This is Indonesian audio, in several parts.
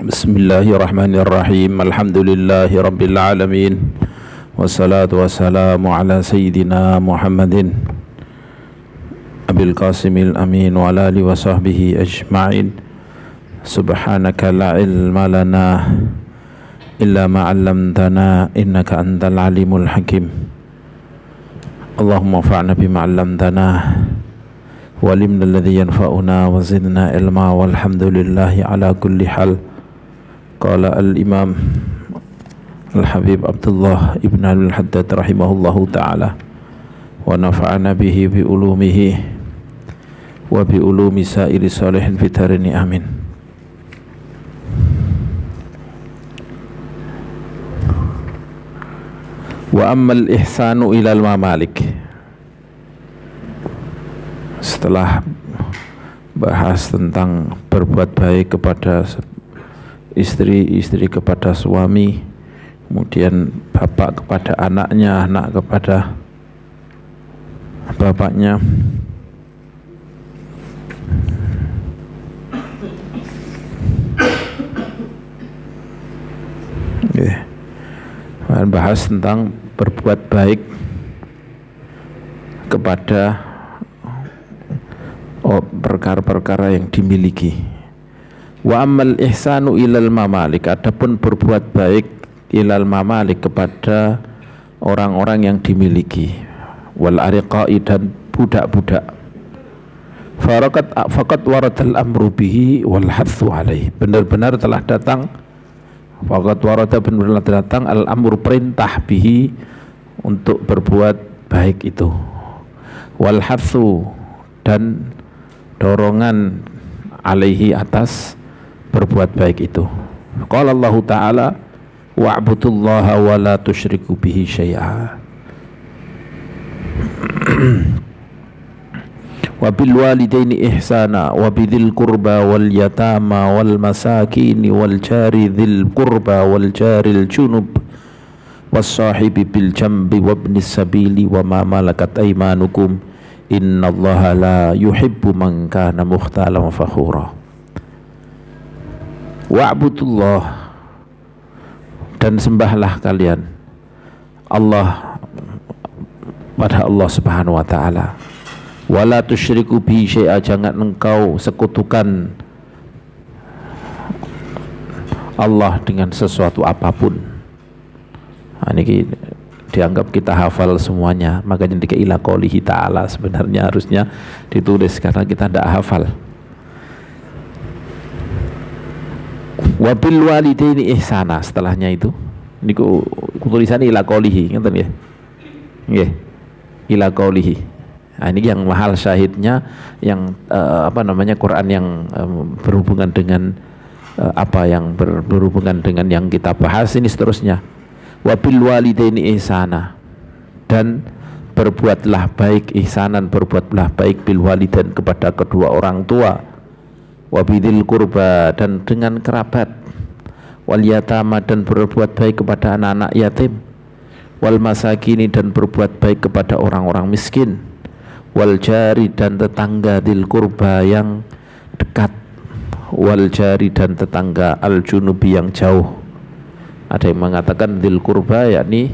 Bismillahirrahmanirrahim. Alhamdulillahi rabbil alamin. Wassalatu wassalamu ala sayyidina Muhammadin Abil Qasimil Amin wa ala alihi wa sahbihi ajma'in. Subhanaka la ilma lana illa ma 'allamtana innaka antal alimul hakim. Allahumma fa'na bima 'allamtana wa 'allimna alladhi yanfa'una wa zidna ilma walhamdulillahi ala kulli hal. Qala al-imam al-habib Abdullah ibn al-Haddad rahimahullahu ta'ala wa nafa'ana bihi bi ulumihi wa bi ulumi sa'iri salihin fitarini amin. Wa ammal ihsanu ilal mamalik. Setelah bahas tentang berbuat baik kepada istri kepada suami, kemudian bapak kepada anaknya, anak kepada bapaknya. Bahas tentang berbuat baik kepada perkara-perkara yang dimiliki. Wa ammal ihsanu ilal mamalik, adapun berbuat baik ilal mamalik kepada orang-orang yang dimiliki, wal ariqai dan budak-budak. Faqat waradal amru bihi wal hathu alaih, benar-benar telah datang, faqat warada benar-benar datang al amru perintah bihi untuk berbuat baik itu, wal hathu dan dorongan alaihi atas berbuat baik itu. Qala Allah Ta'ala wa'budullaha wa la tusyriku bihi syai'a wa bil walidaini ihsana wa bidhil qurba wal yatama wal masakin wal jari dhil qurba wal jaril junub was sahibi bil jambi wa ibnis sabili wa ma malakat aymanukum innallaha la yuhibbu man kana mukhtalan fakhura. Wa'budullah, dan sembahlah kalian Allah pada Allah Subhanahu wa taala. Wala tusyriku bihi syai'a, jangan engkau sekutukan Allah dengan sesuatu apapun. Nah, ini dianggap kita hafal semuanya, makanya dikira ila qoulihi ta'ala, sebenarnya harusnya ditulis karena kita tidak hafal. Wabil walidaini ihsana, setelahnya itu niku tulisannya ila qoulihi, ngeten nggih. Nggih. Ila qoulihi. Nah, ini yang mahal syahidnya, yang Quran yang berhubungan dengan apa yang berhubungan dengan yang kita bahas ini seterusnya. Wabil walidaini ihsana, dan berbuatlah baik, ihsanan berbuatlah baik bil walidain kepada kedua orang tua, wabidil kurba dan dengan kerabat, wal yatama dan berbuat baik kepada anak-anak yatim, wal masakini dan berbuat baik kepada orang-orang miskin, wal jari dan tetangga dil kurba yang dekat, wal jari dan tetangga al junubi yang jauh. Ada yang mengatakan dil kurba yakni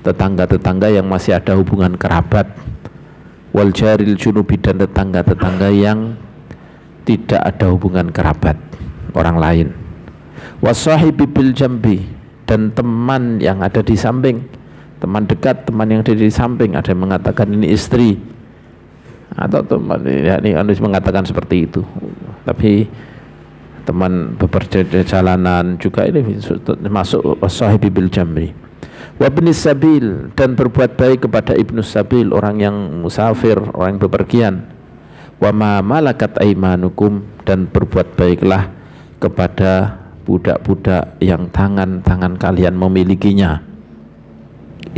tetangga-tetangga yang masih ada hubungan kerabat, wal jaril junubi dan tetangga-tetangga yang tidak ada hubungan kerabat orang lain, wasahibi bil jambi dan teman yang ada di samping, teman dekat, teman yang ada di samping. Ada yang mengatakan ini istri, atau teman yakni harus mengatakan seperti itu, tapi teman beperjalanan juga ini masuk wasahibi bil jambi. Wa ibnis sabil, dan berbuat baik kepada ibnus sabil, orang yang musafir, orang yang bepergian. Wa ma malakat aymanukum, dan berbuat baiklah kepada budak-budak yang tangan-tangan kalian memilikinya.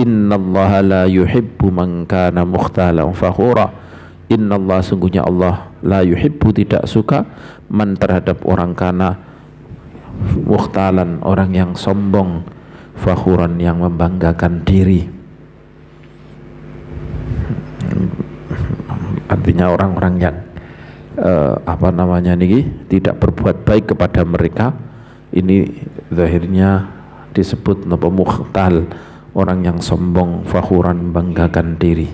Innallaha la yuhibbu man kana mukhtalan fakhura. Innallah, sungguhnya Allah, la yuhibbu tidak suka, man terhadap orang kana mukhtalan, orang yang sombong, fakhuran yang membanggakan diri. Artinya orang-orang yang tidak berbuat baik kepada mereka, Ini zahirnya disebut napa mukhtal, orang yang sombong, fakhuran, membanggakan diri.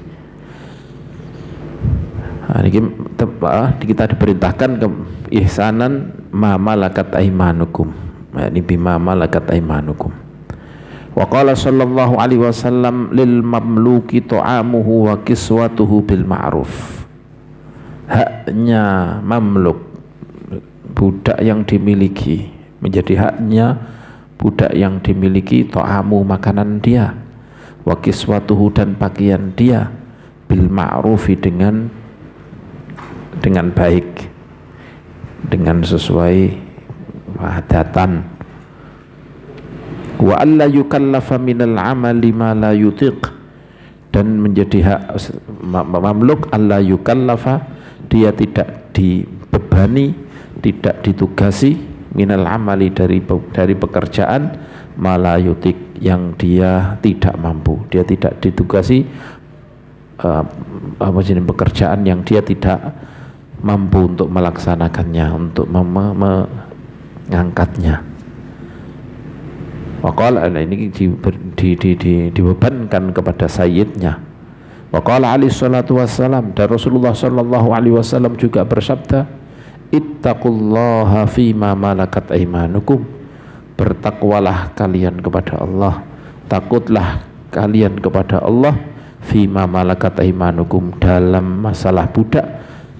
Nah, ini kita diperintahkan ke ihsanan ma malakat aimanukum. Nah, ini bima malakat aimanukum. Wa qala sallallahu alaihi wasallam lil mamluki ta'amuhu wa kiswatuhu bil ma'ruf. Haknya mamluk, budak yang dimiliki, menjadi haknya budak yang dimiliki ta'amu, makanan dia, wa kiswatuhu, dan pakaian dia, bil ma'rufi, dengan baik, dengan sesuai adatan. Wa alla yukallafa minal amali ma la yutiq, dan menjadi hak mamluk alla yukallafa, dia tidak dibebani, tidak ditugasi, minal amali, dari pekerjaan, ma la yutiq, yang dia tidak mampu, dia tidak ditugasi pekerjaan yang dia tidak mampu untuk melaksanakannya, untuk mengangkatnya. Waqala, ini dibebankan kepada sayyidnya. Waqala alaihi salatu wassalam, dan Rasulullah sallallahu alaihi wasallam juga bersabda, ittaqullaha fima malakat aimanukum, bertakwalah kalian kepada Allah, takutlah kalian kepada Allah, fima malakat aimanukum, dalam masalah budak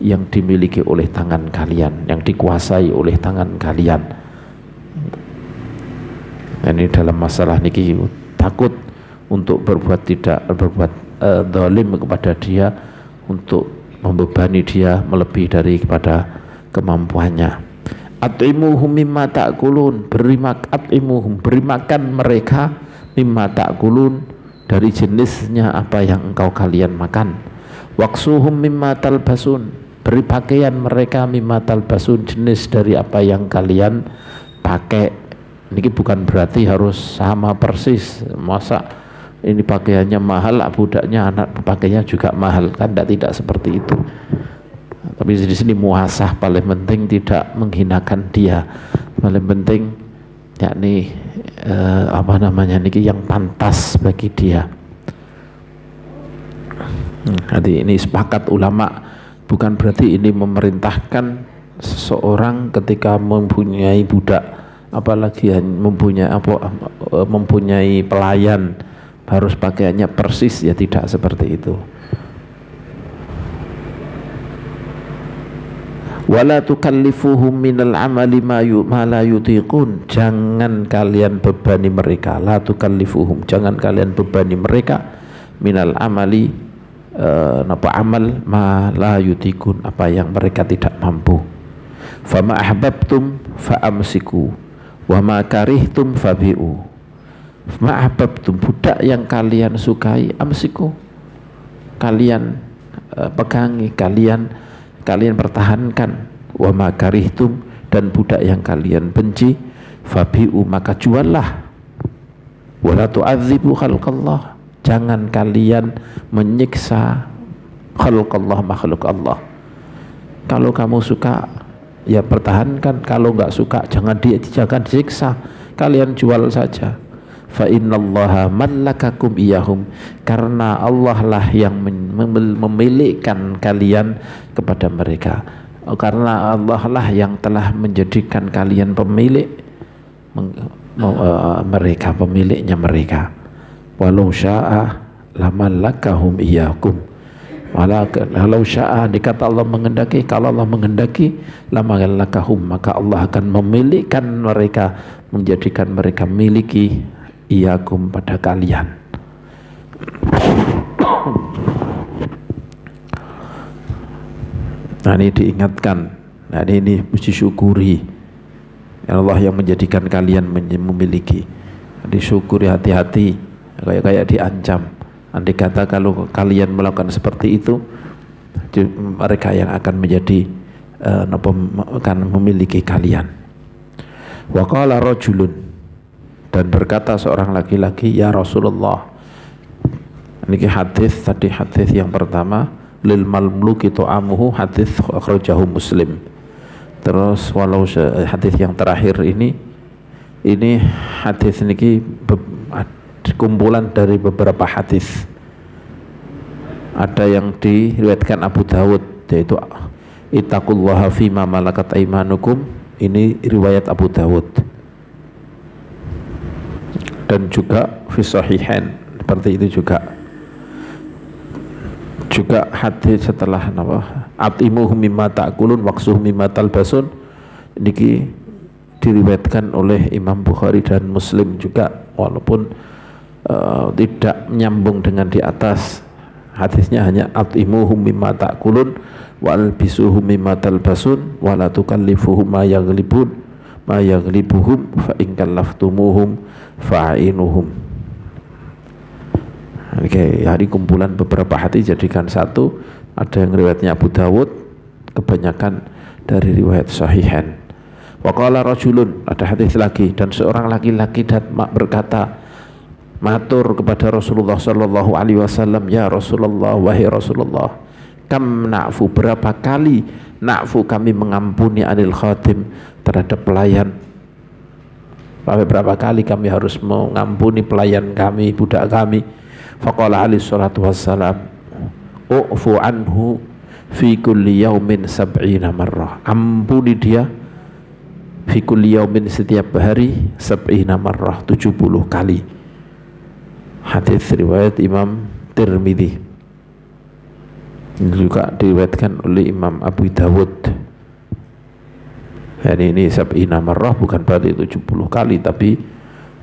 yang dimiliki oleh tangan kalian, yang dikuasai oleh tangan kalian. Ini dalam masalah niki takut untuk berbuat zalim kepada dia, untuk membebani dia melebihi daripada kemampuannya. At'imuhum mimma ta'kulun, beri makan mereka, mimma ta'kulun, dari jenisnya apa yang engkau kalian makan. Waksuhum mimma talbasun, beri pakaian mereka, mimma talbasun, jenis dari apa yang kalian pakai. Ini bukan berarti harus sama persis, masa ini pakaiannya mahal, budaknya anak pakainya juga mahal, kan tidak seperti itu. Tapi di sini muasah, paling penting tidak menghinakan dia, paling penting yakni niki yang pantas bagi dia. Jadi ini sepakat ulama, bukan berarti ini memerintahkan seseorang ketika mempunyai budak, apalagi mempunyai pelayan, harus pakaiannya persis, ya tidak seperti itu. Wala tukallifuhum minal amali ma la yutiqun, jangan kalian bebani mereka, la tukallifuhum, jangan kalian bebani mereka, minal amali amal ma la yutiqun, apa yang mereka tidak mampu. Fama ahbabtum fa amsiku wa ma karihtum fabi'u. Ma'ahbabtum, budak yang kalian sukai, amsiku, kalian pegangi, kalian pertahankan. Wa ma karihtum, dan budak yang kalian benci, fabi'u, maka juallah. Wala tu'adzibu khalqallah, jangan kalian menyiksa khalqallah, makhluk Allah. Kalau kamu suka, ya pertahankan, kalau nggak suka jangan disiksa, kalian jual saja. Fa innallaha mallakakum iyahum, karena Allah lah yang memilikkan kalian kepada mereka, karena Allah lah yang telah menjadikan kalian pemilik mereka, pemiliknya mereka. Walau sya'a lamallakahum iyakum, walau sya'a, dikata Allah mengendaki, kalau Allah mengendaki, lamallakahum, maka Allah akan memilikkan mereka, menjadikan mereka miliki iyakum, pada kalian. Nah, ini diingatkan, nah ini mesti syukuri Allah yang menjadikan kalian memiliki. Disyukuri, hati-hati, kayak diancam. Andai kata kalau kalian melakukan seperti itu, mereka yang akan menjadi akan memiliki kalian. Wa qala rajulun, dan berkata seorang laki-laki, ya Rasulullah. Ini hadis tadi, hadis yang pertama, lil mamluki ta'amuhu, hadis akhrajahu Muslim. Terus walau hadis yang terakhir ini, Ini hadis niki kumpulan dari beberapa hadis. Ada yang diriwayatkan Abu Dawud, yaitu ittaqullaha fima malakat aimanukum. Ini riwayat Abu Dawud. Dan juga fi sahihain, seperti itu juga. Juga hadis setelah apa? Atimuhum mimma ta'kulun waqsuhum mimma talbasun. Niki diriwayatkan oleh Imam Bukhari dan Muslim juga, walaupun tidak menyambung dengan di atas. Hadisnya hanya atimuhum mimma ta'kulun wa albisuhum mimma talbasun wa la tukallifuhum ma yaghlibuhum fa in kallaftumuhum fa'inuhum. Oke, hari kumpulan beberapa hadis jadikan satu. Ada yang riwayatnya Abu Dawud, kebanyakan dari riwayat sahihain. Wa qala rajulun, ada hadis lagi, dan seorang laki-laki berkata, matur kepada Rasulullah sallallahu alaihi wasallam, ya Rasulullah, wahai Rasulullah, kam na'fu, berapa kali na'fu kami mengampuni anil khadim, terhadap pelayan. Berapa kali kami harus mengampuni pelayan kami, budak kami. Faqala alaihi salatu wassalam, u'fu anhu fi kulli yaumin sab'ina marrah, ampuni dia fi kulli yaumin, setiap hari, sab'ina marrah, 70 kali. Hadis riwayat Imam Tirmidzi, juga diriwayatkan oleh Imam Abu Dawud. Ini sab'ina marrah bukan berarti 70 kali, tapi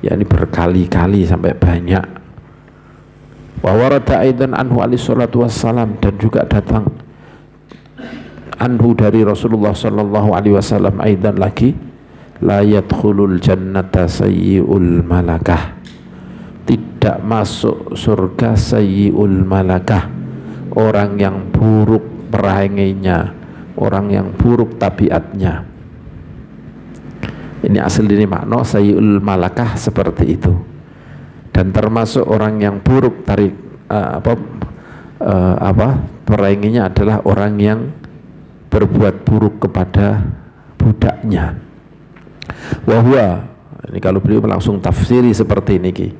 ya ini berkali-kali sampai banyak. Wa warada aidan anhu alaihi salatu wassalam, dan juga datang anhu dari Rasulullah sallallahu alaihi wasallam aidan lagi, la yadkhulul jannata sayyi'ul malakah, tidak masuk surga sayyi'ul malakah, orang yang buruk perangainya, orang yang buruk tabiatnya. Ini asal ini makna sayyi'ul malakah seperti itu. Dan termasuk orang yang buruk perangainya adalah orang yang berbuat buruk kepada budaknya. Wahwa, ini kalau beliau langsung tafsiri seperti ini ki.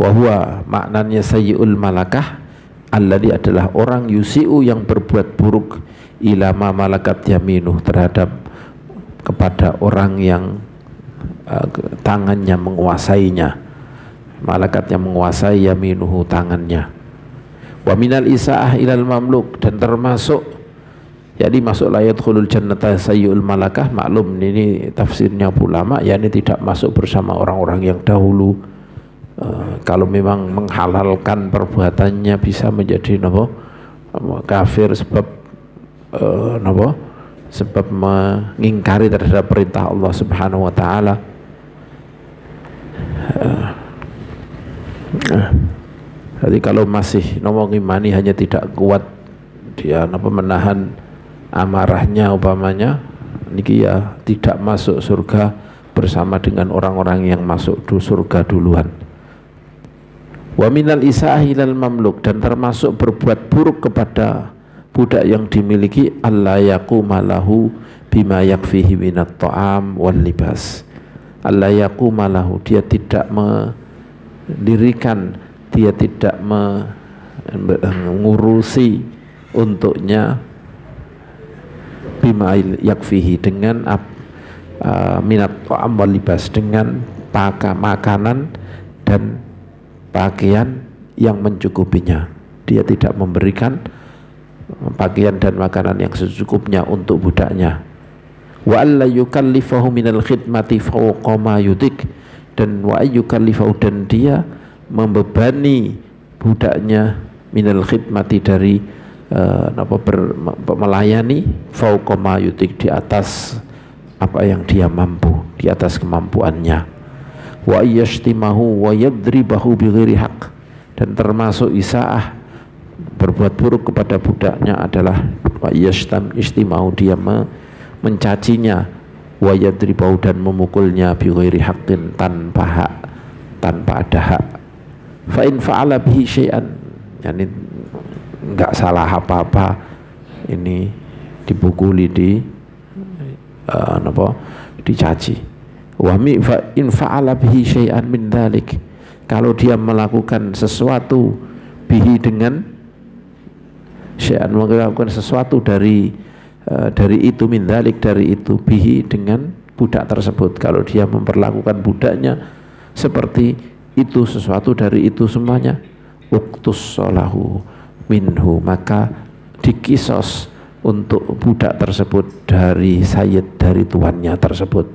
Wahwa maknanya sayyi'ul malakah alladhi, adalah orang yusi'u yang berbuat buruk ilama malakat yaminuh, terhadap kepada orang yang tangannya menguasainya, malakat yang menguasai yaminuhu, tangannya. Wa minal isaah ilal mamluk, dan termasuk, jadi masuk layat khulul jannata sayyi'ul malakah, maklum ini tafsirnya ulama, ya ini tidak masuk bersama orang-orang yang dahulu. Kalau memang menghalalkan perbuatannya bisa menjadi kafir sebab sebab mengingkari terhadap perintah Allah Subhanahu wa taala. Jadi kalau masih ngimani hanya tidak kuat dia menahan amarahnya umpamanya, niki ya tidak masuk surga bersama dengan orang-orang yang masuk surga duluan. Wa minal isaah ilal mamluk, dan termasuk berbuat buruk kepada budak yang dimiliki, alla yaquma lahu bima yakfihi minat ta'am wal libas. Alla yaquma lahu, dia tidak mendirikan, dia tidak mengurusi untuknya bima yakfihi, dengan minat ta'am wal libas, dengan makanan dan pakaian yang mencukupinya. Dia tidak memberikan pakaian dan makanan yang secukupnya untuk budaknya. Wa alla yukallifahu minal khidmati fawqa ma yutik, dan wa yukallifahu, dan dia membebani budaknya minal khidmati, dari melayani fawqa ma yutik, di atas apa yang dia mampu, di atas kemampuannya. Wa yashtimahu wa yadribahu bighairi haqq, dan termasuk isaah, berbuat buruk kepada budaknya adalah wa yashtimahu, dia mencacinya, wa yadribahu, dan memukulnya bighairi haqqin, tanpa hak, tanpa ada hak. Fa in fa'ala bihi syai'an, yani enggak salah apa-apa, ini dipukuli, dicaci. Wa fa in fa'ala bihi syai'an min dzalik, kalau dia melakukan sesuatu bihi dengan syai'an, melakukan sesuatu dari itu, min dzalik dari itu, bihi dengan budak tersebut, kalau dia memperlakukan budaknya seperti itu, sesuatu dari itu semuanya, uqtus salahu minhu, maka dikisos untuk budak tersebut dari sayyid, dari tuannya tersebut,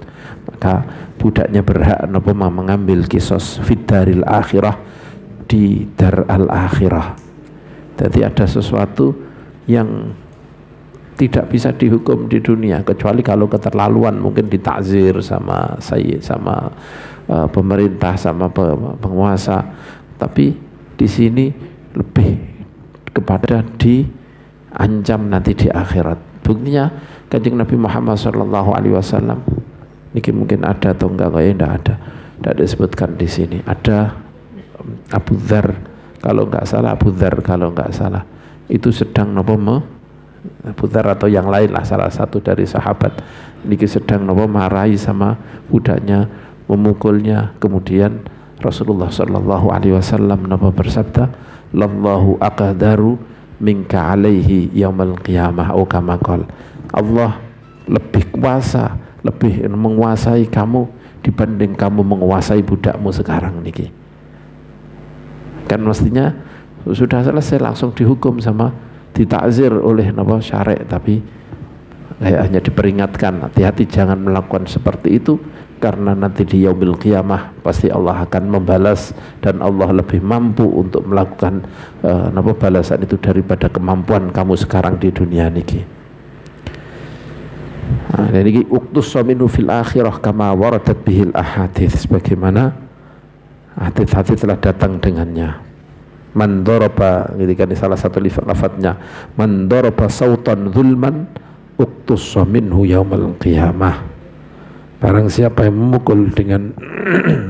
maka budaknya berhak mengambil kisos fid daril akhirah, di dar al akhirah. Jadi ada sesuatu yang tidak bisa dihukum di dunia kecuali kalau keterlaluan, mungkin ditakzir sama sayyid, sama pemerintah, sama penguasa, tapi di sini lebih kepada diancam nanti di akhirat. Buktinya Kanjeng Nabi Muhammad SAW, ini mungkin ada atau enggak, kayaknya tidak disebutkan di sini. Ada Abu Dzar kalau enggak salah, itu sedang Abu Dzar atau yang lain lah, salah satu dari sahabat ini sedang marahi sama budaknya, memukulnya. Kemudian Rasulullah SAW bersabda, "Lallahu aqdaru minka alaihi yaumal qiyamah," atau kama qala, Allah lebih kuasa, lebih menguasai kamu dibanding kamu menguasai budakmu sekarang niki. Kan mestinya sudah selesai langsung dihukum sama ditakzir oleh syarek, tapi hanya diperingatkan, hati-hati jangan melakukan seperti itu, karena nanti di yaumil qiyamah pasti Allah akan membalas, dan Allah lebih mampu untuk melakukan balasan itu daripada kemampuan kamu sekarang di dunia niki. Jadi uqtus minhu fil akhirah kama waradat bihil ahadits, sebagaimana hadits-hadits telah datang dengannya. Man daraba, ketika di salah satu lafadznya, man daraba sautan zulman uqtus minhu yaumal qiyamah, barang siapa yang memukul dengan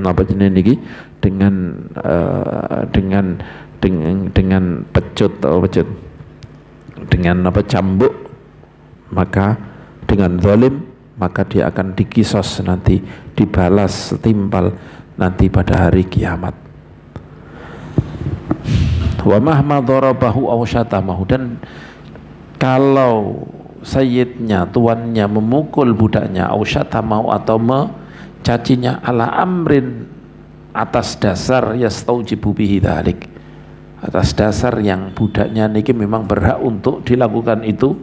apa jenis niki, dengan pecut atau pecut, dengan cambuk, maka dengan zalim, maka dia akan dikisos nanti, dibalas setimpal nanti pada hari kiamat. Wa mahma darabahu aw syatamahu, dan kalau sayyidnya, tuannya memukul budaknya, aw syatamahu atau mencacinya, ala amrin, atas dasar yastaujibu bihi dzalik, atas dasar yang budaknya niki memang berhak untuk dilakukan itu,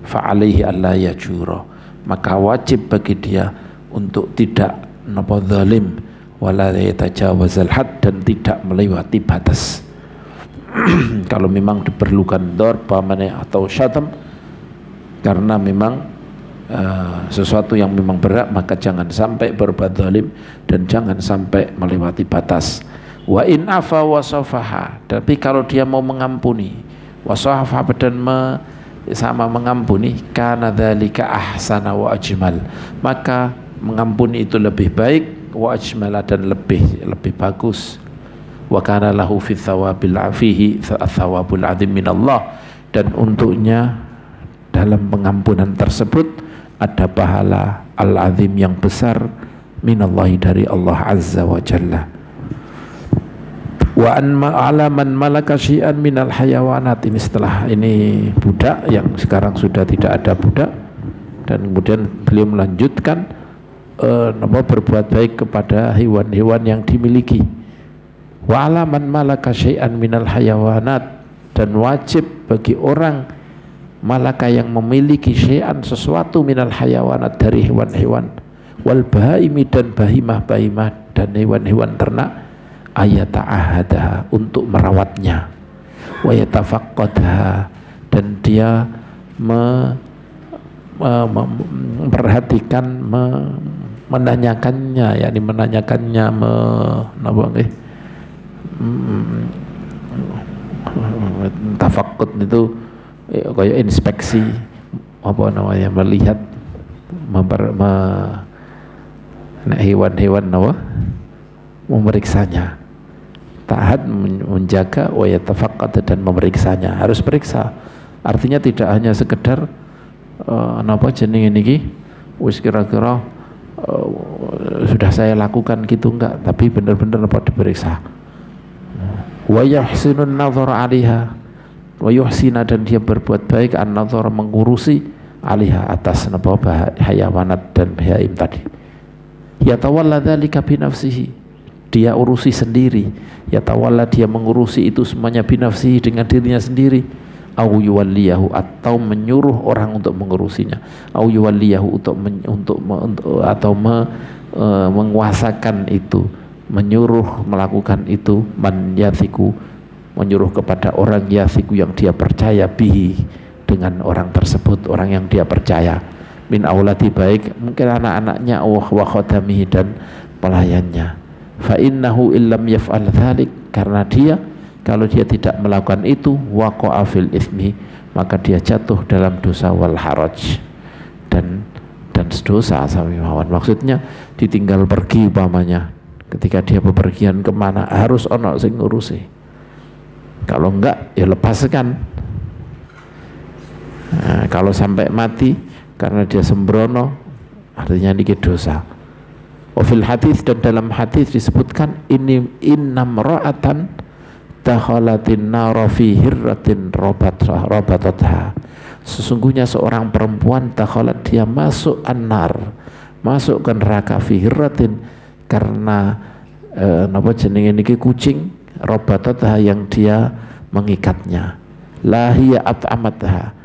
fa alaihi alla yajura, maka wajib bagi dia untuk tidak zalim, wala yatajawazal had, dan tidak melewati batas. Kalau memang diperlukan darba atau syatam karena memang sesuatu yang memang berat, maka jangan sampai berbuat zalim dan jangan sampai melewati batas. Wa in afa wa safaha, tapi kalau dia mau mengampuni, wa safaha, dan sama mengampuni, kana dzalika ahsana wa ajmal, maka mengampuni itu lebih baik, wa ajmala, dan lebih bagus. Wa kana lahu fi thawabil afihi thawabul adzim minallah, dan untuknya dalam pengampunan tersebut ada pahala al-azim yang besar minallahi, dari Allah azza wa jalla. Wa an ala man malaka syai'an minal hayawanat, ini setelah ini budak yang sekarang sudah tidak ada budak, dan kemudian beliau melanjutkan berbuat baik kepada hewan-hewan yang dimiliki. Wa ala man malaka syai'an minal hayawanat, dan wajib bagi orang malaka yang memiliki syai'an, sesuatu, minal hayawanat, dari hewan-hewan, wal bahaimi, dan bahimah-bahimah, dan hewan-hewan ternak, ayata'ahadaha, untuk merawatnya, wa yatafaqqadha, dan dia memperhatikan, menanyakannya, yakni menanyakannya, tafaqqud itu kayak inspeksi, melihat hewan-hewan memeriksanya, taat menjaga, wa yatafaqqad, dan memeriksanya, harus periksa. Artinya tidak hanya sekedar jenenge niki wis kira-kira sudah saya lakukan gitu enggak, tapi benar-benar apa diperiksa. Wa yuhsinun nazara 'alaiha wa yuhsina, dan dia berbuat baik an-nazara mengurusi 'alaiha atas napa hayawanat dan bahaim tadi. Yatawalla dzalika bi nafsihi, dia urusi sendiri. Yatawalla, dia mengurusi itu semuanya bi nafsihi, dengan dirinya sendiri. Au yuwalliyahu, atau menyuruh orang untuk mengurusinya. Au yuwalliyahu, atau menguasakan itu, menyuruh melakukan itu. Man yathiku, menyuruh kepada orang yathiku yang dia percaya, bihi, dengan orang tersebut, orang yang dia percaya. Min auladi, baik mungkin anak-anaknya, wa khadamihi, dan pelayannya. Fa innahu illam yaf'al dzalik, karena dia, kalau dia tidak melakukan itu, waqa'a fil itsmi, maka dia jatuh dalam dosa wal haraj, dan dosa sami mawon. Maksudnya ditinggal pergi umpamanya, ketika dia bepergian kemana harus ono sing ngurusi, kalau enggak ya lepaskan. Nah, kalau sampai mati karena dia sembrono, artinya dikit dosa. Wafil hadis, dan dalam hadis disebutkan ini innam ra'atan dakhalatin nara fi hirratin rabatatha, sesungguhnya seorang perempuan dakhalat, dia masuk an-nar, masuk ke neraka, fi hirratin, karena napa jenenge niki kucing, rabatatha, yang dia mengikatnya. La hiya at'amatha,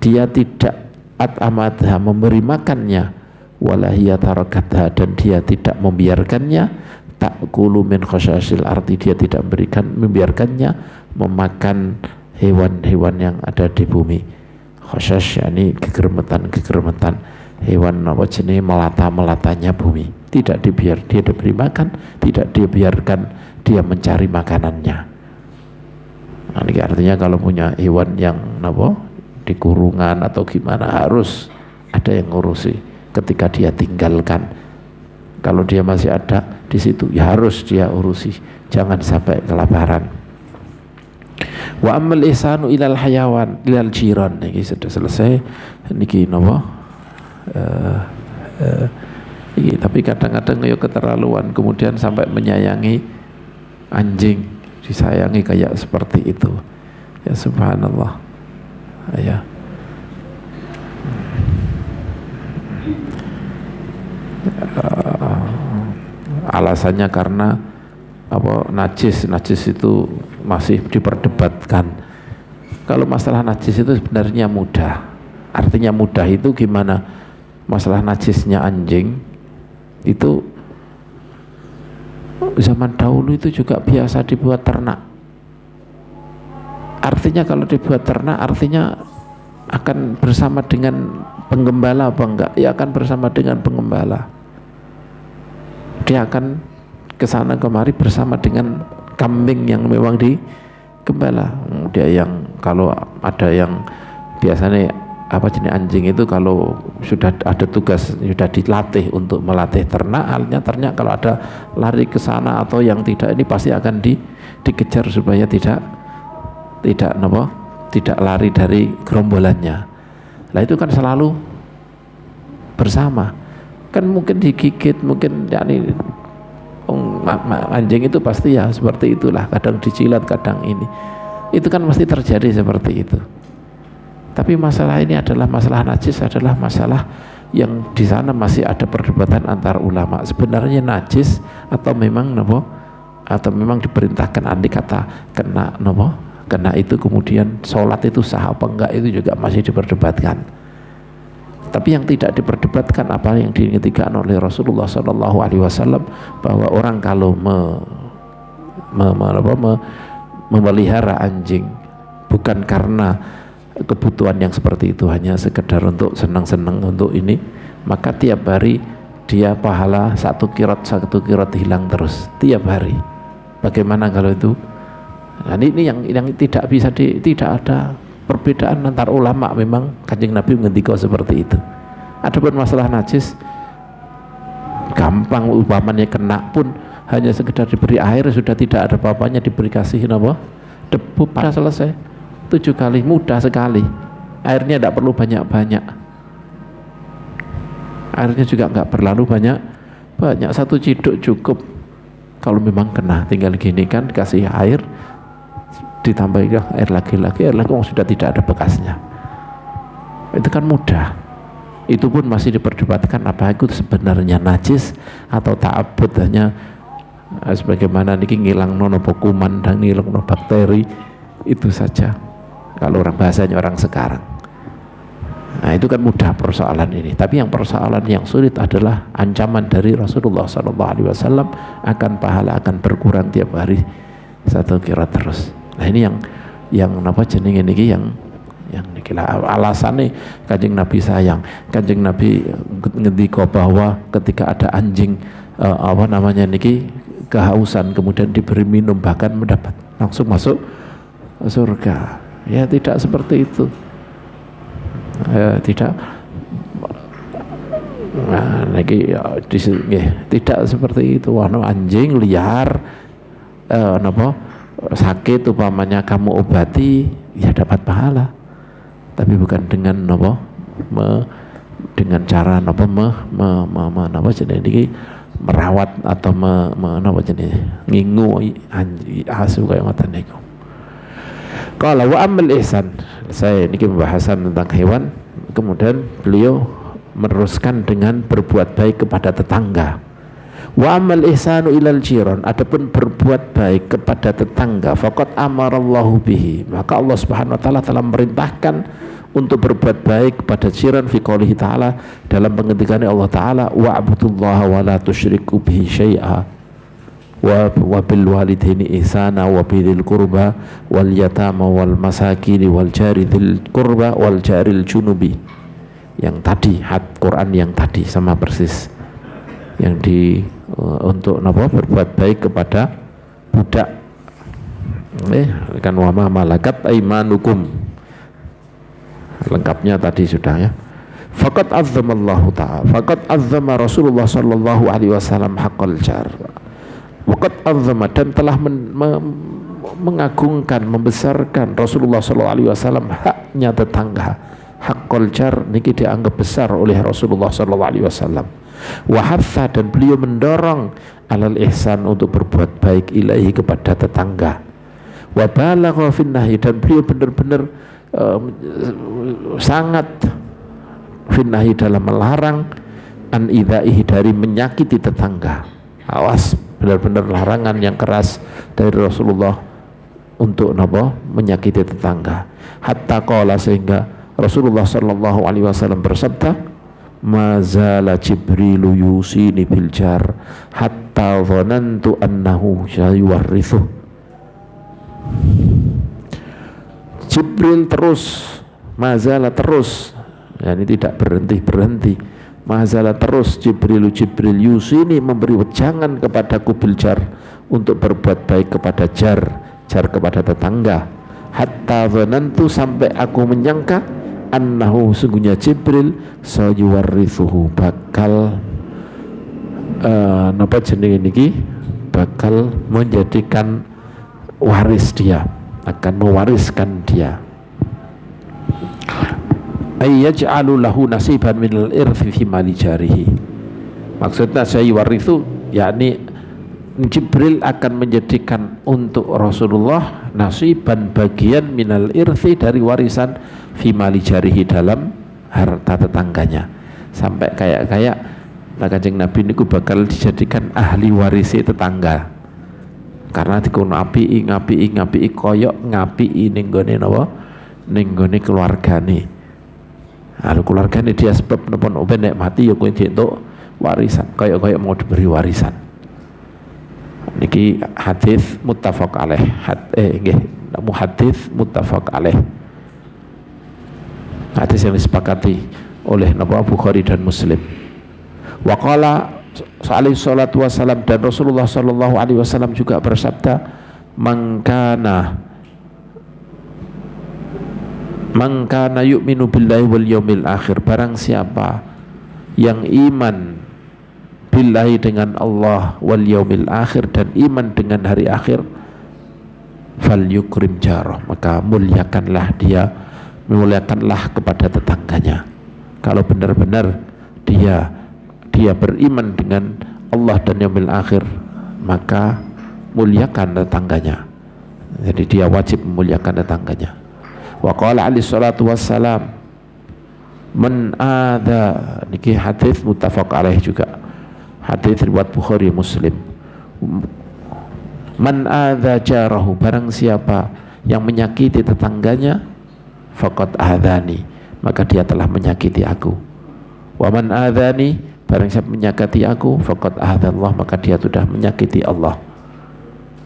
dia tidak at'amatha, memberi makannya. Wala hiya tarakatha, dan dia tidak membiarkannya. Ta'kulu min khasyasil ardi, dia tidak membiarkannya memakan hewan-hewan yang ada di bumi. Khasyas, yakni kegermetan hewan apa jenis melata-melatanya bumi, tidak dia diberi makan, tidak dibiarkan dia mencari makanannya. Nah, ini artinya kalau punya hewan yang apa di kurungan atau gimana, harus ada yang ngurusi. Ketika dia tinggalkan, kalau dia masih ada di situ, ya harus dia urusi, jangan sampai kelaparan. Wa ammal ihsanu ilal hayawan ilal jiran, ini sudah selesai niki napa tapi kadang-kadang ya keterlaluan, kemudian sampai menyayangi anjing, disayangi kayak seperti itu, ya subhanallah ya. Alasannya karena apa, najis itu masih diperdebatkan. Kalau masalah najis itu sebenarnya mudah. Artinya mudah itu gimana? Masalah najisnya anjing itu zaman dahulu itu juga biasa dibuat ternak. Artinya kalau dibuat ternak, artinya akan bersama dengan penggembala apa enggak? Ya akan bersama dengan penggembala. Dia akan kesana kemari bersama dengan kambing yang memang digembala. Dia yang, kalau ada yang biasanya apa jenis anjing itu, kalau sudah ada tugas, sudah dilatih untuk melatih ternak, halnya ternak kalau ada lari ke sana atau yang tidak, ini pasti akan dikejar supaya tidak lari dari gerombolannya. Lah itu kan selalu bersama, kan mungkin digigit, mungkin yakni anjing itu pasti ya seperti itulah, kadang dijilat, kadang ini, itu kan mesti terjadi seperti itu. Tapi masalah ini adalah masalah najis, adalah masalah yang di sana masih ada perdebatan antar ulama, sebenarnya najis atau memang nopo, atau memang diperintahkan, andai kata kena itu kemudian sholat itu sah apa enggak, itu juga masih diperdebatkan. Tapi yang tidak diperdebatkan apa yang diingatkan oleh Rasulullah SAW, bahwa orang kalau memelihara anjing bukan karena kebutuhan yang seperti itu, hanya sekedar untuk senang-senang untuk ini, maka tiap hari dia pahala satu kirot hilang terus tiap hari. Bagaimana kalau itu? Nah, ini yang tidak bisa tidak ada perbedaan antar ulama. Memang Kanjeng Nabi mengendika seperti itu. Adapun masalah najis, gampang, umpamanya kena pun hanya sekedar diberi air sudah tidak ada apa-apanya, diberi kasihin apa debu, pada selesai 7 kali, mudah sekali. Airnya tidak perlu banyak-banyak. Airnya juga nggak berlalu banyak, satu ciduk cukup. Kalau memang kena, tinggal gini kan, kasih air, ditambah air lagi, sudah tidak ada bekasnya. Itu kan mudah. Itu pun masih diperdebatkan apa itu sebenarnya najis atau ta'abbud, hanya sebagaimana niki ngilang nono kuman dan ngilang nono bakteri, itu saja kalau orang bahasanya orang sekarang. Nah itu kan mudah persoalan ini, tapi yang persoalan yang sulit adalah ancaman dari Rasulullah SAW akan pahala akan berkurang tiap hari satu kira terus. Nah ini yang apa jenenge niki yang niki alasannya Kanjeng Nabi sayang. Kanjeng Nabi ngendika bahwa ketika ada anjing apa namanya niki kehausan kemudian diberi minum bahkan mendapat langsung masuk surga. Ya tidak seperti itu. Tidak. Nah, niki tidak seperti itu. Wah, anjing liar napa sakit umpamanya kamu obati ya dapat pahala. Tapi bukan dengan napa dengan cara napa napa jenenge niki merawat atau napa jenenge ngingu asu kaya ngoten niku. Qala wa amal ihsan. Saya niki pembahasan tentang hewan, kemudian beliau meneruskan dengan berbuat baik kepada tetangga. Wa amal ihsanu ilal jiran, adapun berbuat baik kepada tetangga, faqad amarallahu bihi, maka Allah Subhanahu wa taala telah memerintahkan untuk berbuat baik kepada jiran fi qoulihi ta'ala, dalam pengendikan Allah taala, wa'budullaha wa la tusyriku bihi syai'a wa bil walidaini ihsana wa bidil qurba wal yatama wal masakin wal jari dzil qurba wal jaril junubi. Yang tadi Quran yang tadi sama persis yang untuk berbuat baik kepada budak kan wa ma malakat aimanukum, lengkapnya tadi sudah ya. Faqad azzamallahu ta'ala, faqad azzama Rasulullah sallallahu alaihi wasallam haqqal jar. Waqad azzama, dan telah mengagungkan, membesarkan Rasulullah sallallahu alaihi wasallam haknya tetangga. Haqqal jar niki dianggap besar oleh Rasulullah sallallahu alaihi wasallam. Wa hatha, dan beliau mendorong alal ihsan untuk berbuat baik ilaihi kepada tetangga. Wa balagha fin nahyi, dan beliau benar-benar sangat finnahi dalam melarang an idzaihi, dari menyakiti tetangga. Awas, benar-benar larangan yang keras dari Rasulullah untuk menyakiti tetangga. Hatta qala, sehingga Rasulullah sallallahu alaihi wasallam bersabda, mazala Jibrilu yusini bil jar hatta dhanantu annahu sayuwarrithu. Jibril terus, mazala terus, ini tidak berhenti, mazala terus Jibril yusini, memberi wejangan kepadaku bil jar, untuk berbuat baik kepada jar kepada tetangga. Hatta dhanantu, sampai aku menyangka, annahu, sungguhnya Jibril sayuwarrithuhu, bakal napa jenenge niki, bakal menjadikan waris dia, akan mewariskan dia. Ayyaj'alu lahu nasiban minal irthi fi mali jarihi. Maksudnya sayuwarrithu, yakni Jibril akan menjadikan untuk Rasulullah nasiban, bagian minal irthi, dari warisan fi mali jarihi, dalam harta tetangganya. Sampai kayak Kanjeng Nabi niku bakal dijadikan ahli warisi tetangga, karena dikono ngapi koyok ngapi ning gone napa, ning gone keluargane. Lalu keluargane dia sebab napa nek mati ya kowe dientuk warisan, koyok mau diberi warisan. Niki hadis muttafaq alaih, nggih, hadis muttafaq alaih, hadis yang disepakati oleh Bukhari dan Muslim. Wa qala alaihi salatu wasalam, dan Rasulullah sallallahu alaihi wasallam juga bersabda, man kana yu'minu billahi wal yaumil akhir, barang siapa yang iman billahi, dengan Allah, wal yaumil akhir, dan iman dengan hari akhir, fal yukrim jarah, maka muliakanlah kepada tetangganya. Kalau benar-benar dia dia beriman dengan Allah dan yaumil akhir, maka muliakan tetangganya. Jadi dia wajib memuliakan tetangganya. Wa qala alaihi salatu wassalam, man adza, niki hadis muttafaq alaih juga, hadis riwayat Bukhari Muslim. Man adza jarahu, barang siapa yang menyakiti tetangganya, faqad adzani, maka dia telah menyakiti aku. Wa man adzani, barang siapa menyakiti aku, faqad adzallah, maka dia sudah menyakiti Allah.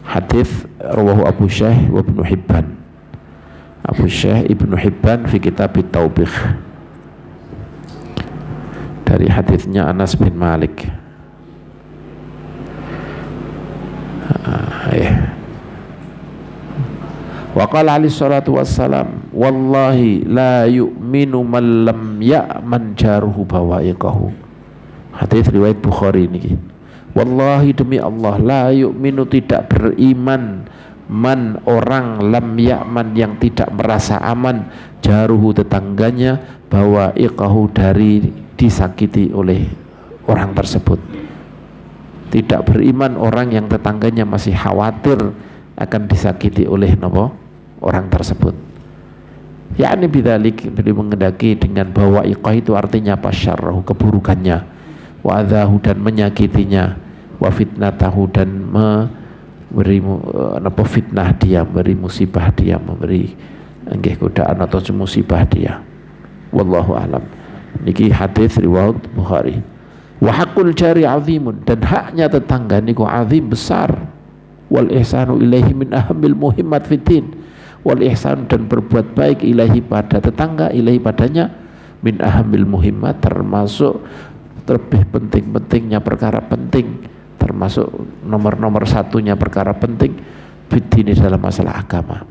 Hadis rawahu Abu Syekh wa Ibnu Hibban. Abu Syekh Ibnu Hibban fi kitab Taubikh, dari hadisnya Anas bin Malik. Wa qala alaihi salatu wassalam, wallahi la yu'minu man lam ya'man jaruhu bawa'iqahu. Hadis riwayat Bukhari niki. Wallahi, demi Allah, la yu'minu, tidak beriman, man, orang, lam ya'man, yang tidak merasa aman, jaruhu, tetangganya, bawa'iqahu, dari disakiti oleh orang tersebut. Tidak beriman orang yang tetangganya masih khawatir akan disakiti oleh orang tersebut. Yakni bidzalik, beliau mengendaki dengan bawa'iqah itu artinya apa? Syarrahu, keburukannya, wa adzahu, dan menyakitinya, wa fitnatahu, dan memberi fitnah dia, memberi musibah dia, memberi godaan atau musibah dia. Wallahu a'lam. Niki hadis riwayat Bukhari. Wa haqqul jari azimun, dan haknya tetangga niku azim, besar. Wal ihsanu ilaihi min ahamil muhimmat fitin. Wal ihsan, dan berbuat baik, ilaihi, pada tetangga, ilaihi, padanya, min ahamil muhimmat, termasuk terlebih penting-pentingnya perkara penting, termasuk nomor satunya perkara penting fitin, dalam masalah agama.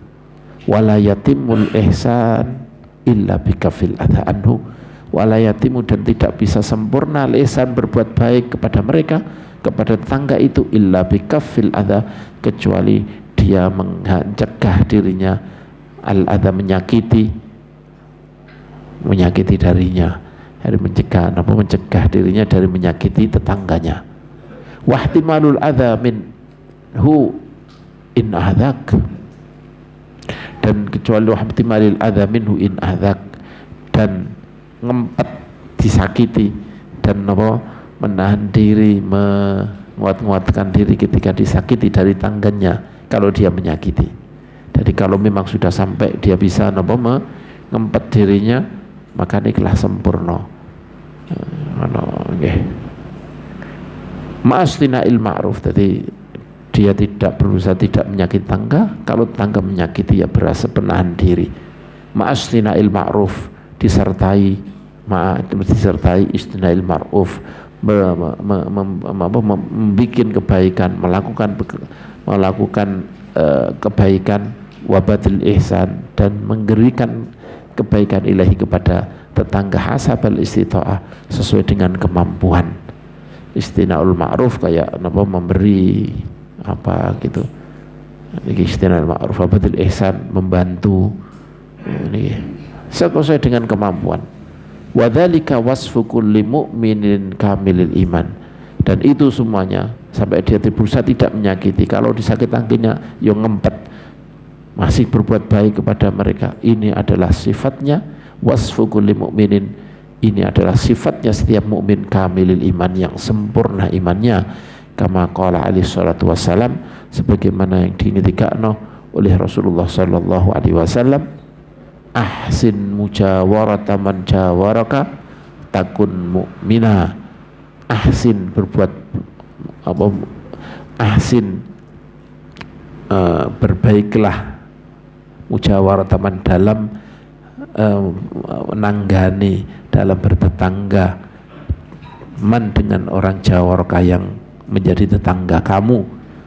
Wala yatimul ihsan illa bikafil adha anhu. Wala yatimu, dan tidak bisa sempurna ihsan, berbuat baik kepada mereka, kepada tetangga itu, illa bikafil adha, kecuali dia mencegah dirinya al-adha, menyakiti darinya, dari mencegah dirinya dari menyakiti tetangganya. Wahtimalul adha minhu in ahdak, dan kecuali wahtimalil adha minhu in ahdak, dan ngempet disakiti, dan menahan diri, menguat-nguatkan diri ketika disakiti dari tangganya kalau dia menyakiti. Jadi kalau memang sudah sampai dia bisa mengempet dirinya, maka ikhlas sempurna. Ma'astina'il ma'ruf, jadi dia tidak berusaha tidak menyakiti tangga, kalau tangga menyakiti ya berasa penahan diri. Ma'astina'il ma'ruf, disertai istina'il ma'ruf, membikin kebaikan, melakukan kebaikan, wabadil ihsan, dan memberikan kebaikan ilahi kepada tetangga, hasabal istita'ah, sesuai dengan kemampuan. Istina'ul ma'ruf kayak memberi apa gitu, ini istina'ul ma'ruf. Wabadil ihsan, membantu, ini sesuai dengan kemampuan. Wadzalika wasfu kulli mu'minin kamilil iman, dan itu semuanya sampai dia berusaha tidak menyakiti. Kalau disakit tangkinya yang ngempet, masih berbuat baik kepada mereka, ini adalah sifatnya wasfu kulli mu'minin, ini adalah sifatnya setiap mukmin kamilil iman, yang sempurna imannya. Kama qala alaihi salatu wassalam, sebagaimana yang dingetikakno oleh Rasulullah sallallahu alaihi wasallam, ahsin mujawarata man jawaraka takun mu'mina. Ahsin, berbuat ahsin, berbaiklah, mujawarata man, dalam menanggani, dalam bertetangga, man, dengan orang jawaraka, yang menjadi tetangga kamu,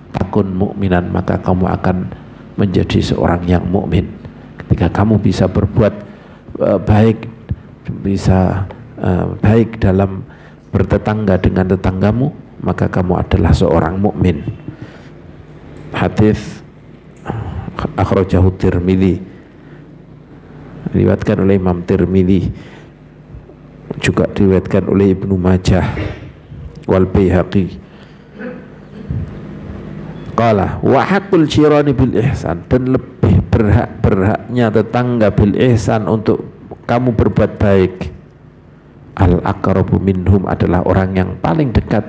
takun mu'minan, maka kamu akan menjadi seorang yang mukmin. Ketika kamu bisa berbuat baik, bisa baik dalam bertetangga dengan tetanggamu, maka kamu adalah seorang mukmin. Hadis akhrajahu Tirmidzi, diriwayatkan oleh Imam Tirmidzi, juga diriwayatkan oleh Ibnu Majah wal Baihaqi. Qala wa haqqul jirani bil ihsan, dan lebih berhaknya tetangga bil ihsan untuk kamu berbuat baik. Al aqrabu minhum adalah orang yang paling dekat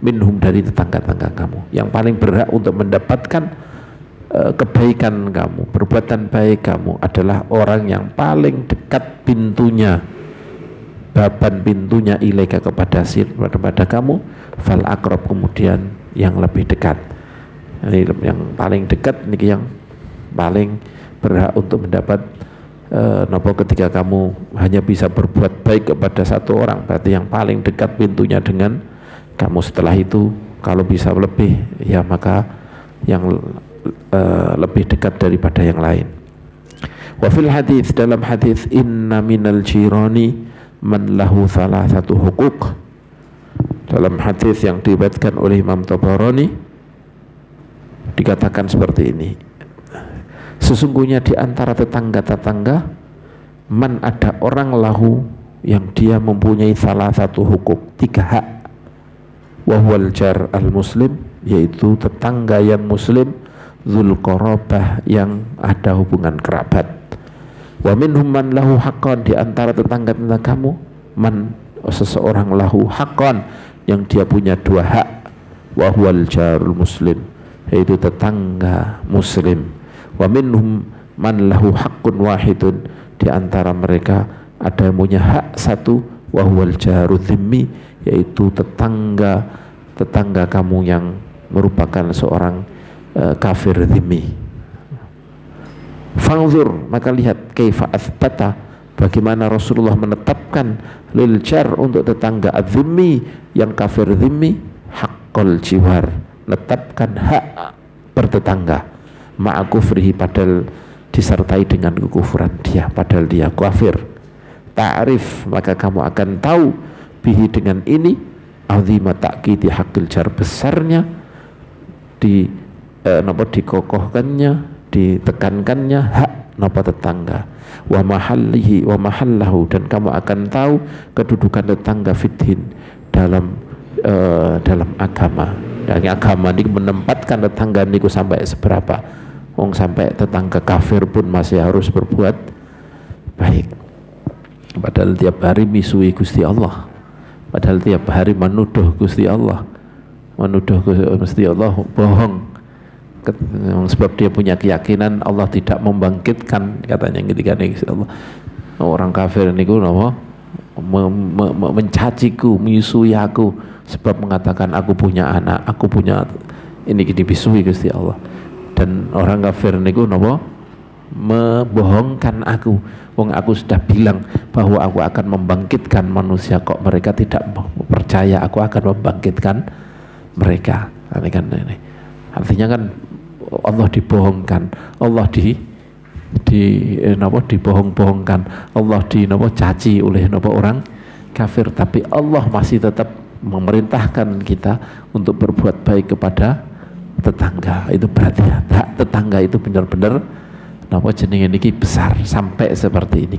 minhum dari tetangga-tetangga kamu, yang paling berhak untuk mendapatkan kebaikan kamu, perbuatan baik kamu adalah orang yang paling dekat pintunya, baban pintunya ilaika kepada kamu. Fal aqrab, kemudian yang lebih dekat. Yang paling dekat ini yang paling berhak untuk mendapat nopo ketika kamu hanya bisa berbuat baik kepada satu orang, berarti yang paling dekat pintunya dengan kamu. Setelah itu kalau bisa lebih, ya maka yang lebih dekat daripada yang lain. Wa fil hadis, dalam hadis, inna minal jirani man lahu thalathatu huquq. Dalam hadis yang diriwayatkan oleh Imam Tabarani dikatakan seperti ini, sesungguhnya di antara tetangga-tetangga, man, ada orang lahu yang dia mempunyai salah satu hukuk, 3 hak. Wahwal jar al muslim, yaitu tetangga yang muslim, dzul qarabah, yang ada hubungan kerabat. Wa minhum man lahu haqqan, di antara tetangga-tetangga kamu, man, seseorang lahu haqqan, yang dia punya 2 hak. Wahwal jarul muslim, yaitu tetangga muslim. Wa minhum man lahu haqqun wahidun, di antara mereka ada yang punya hak 1. Wa huwal jaru dhimmi, yaitu tetangga kamu yang merupakan seorang kafir dhimmi. Fangzur, maka lihat, kaifa athbata, bagaimana Rasulullah menetapkan lil jar, untuk tetangga adzimmi yang kafir dhimmi, haqqul jiwar, menetapkan hak bertetangga, ma'a kufrihi, padahal disertai dengan kekufuran dia, padahal dia kafir. Ta'rif, maka kamu akan tahu, bihi, dengan ini, azima ta'kidi haqqil jar, besarnya dikokohkannya, ditekankannya hak tetangga. Wa mahallihi wa mahallahu, dan kamu akan tahu kedudukan tetangga fithin, dalam agama. Dan agama ini menempatkan tetangga niku sampai seberapa, wong sampai tetangga kafir pun masih harus berbuat baik, padahal tiap hari misui Gusti Allah, padahal tiap hari menuduh Gusti Allah, Gusti Allah bohong, sebab dia punya keyakinan Allah tidak membangkitkan, katanya ketika Gusti Allah, orang kafir niku napa mencaciku, menyusui aku, sebab mengatakan aku punya anak, aku punya ini, dibisui Gusti Allah. Dan orang kafir niku napa membohongkan aku, wong aku sudah bilang bahwa aku akan membangkitkan manusia, kok mereka tidak percaya aku akan membangkitkan mereka. Ini kan ini artinya kan Allah dibohongkan, Allah dibohong-bohongkan, Allah caci oleh orang kafir, tapi Allah masih tetap memerintahkan kita untuk berbuat baik kepada tetangga. Itu berarti hak tetangga itu benar-benar jenenge niki besar sampai seperti ini.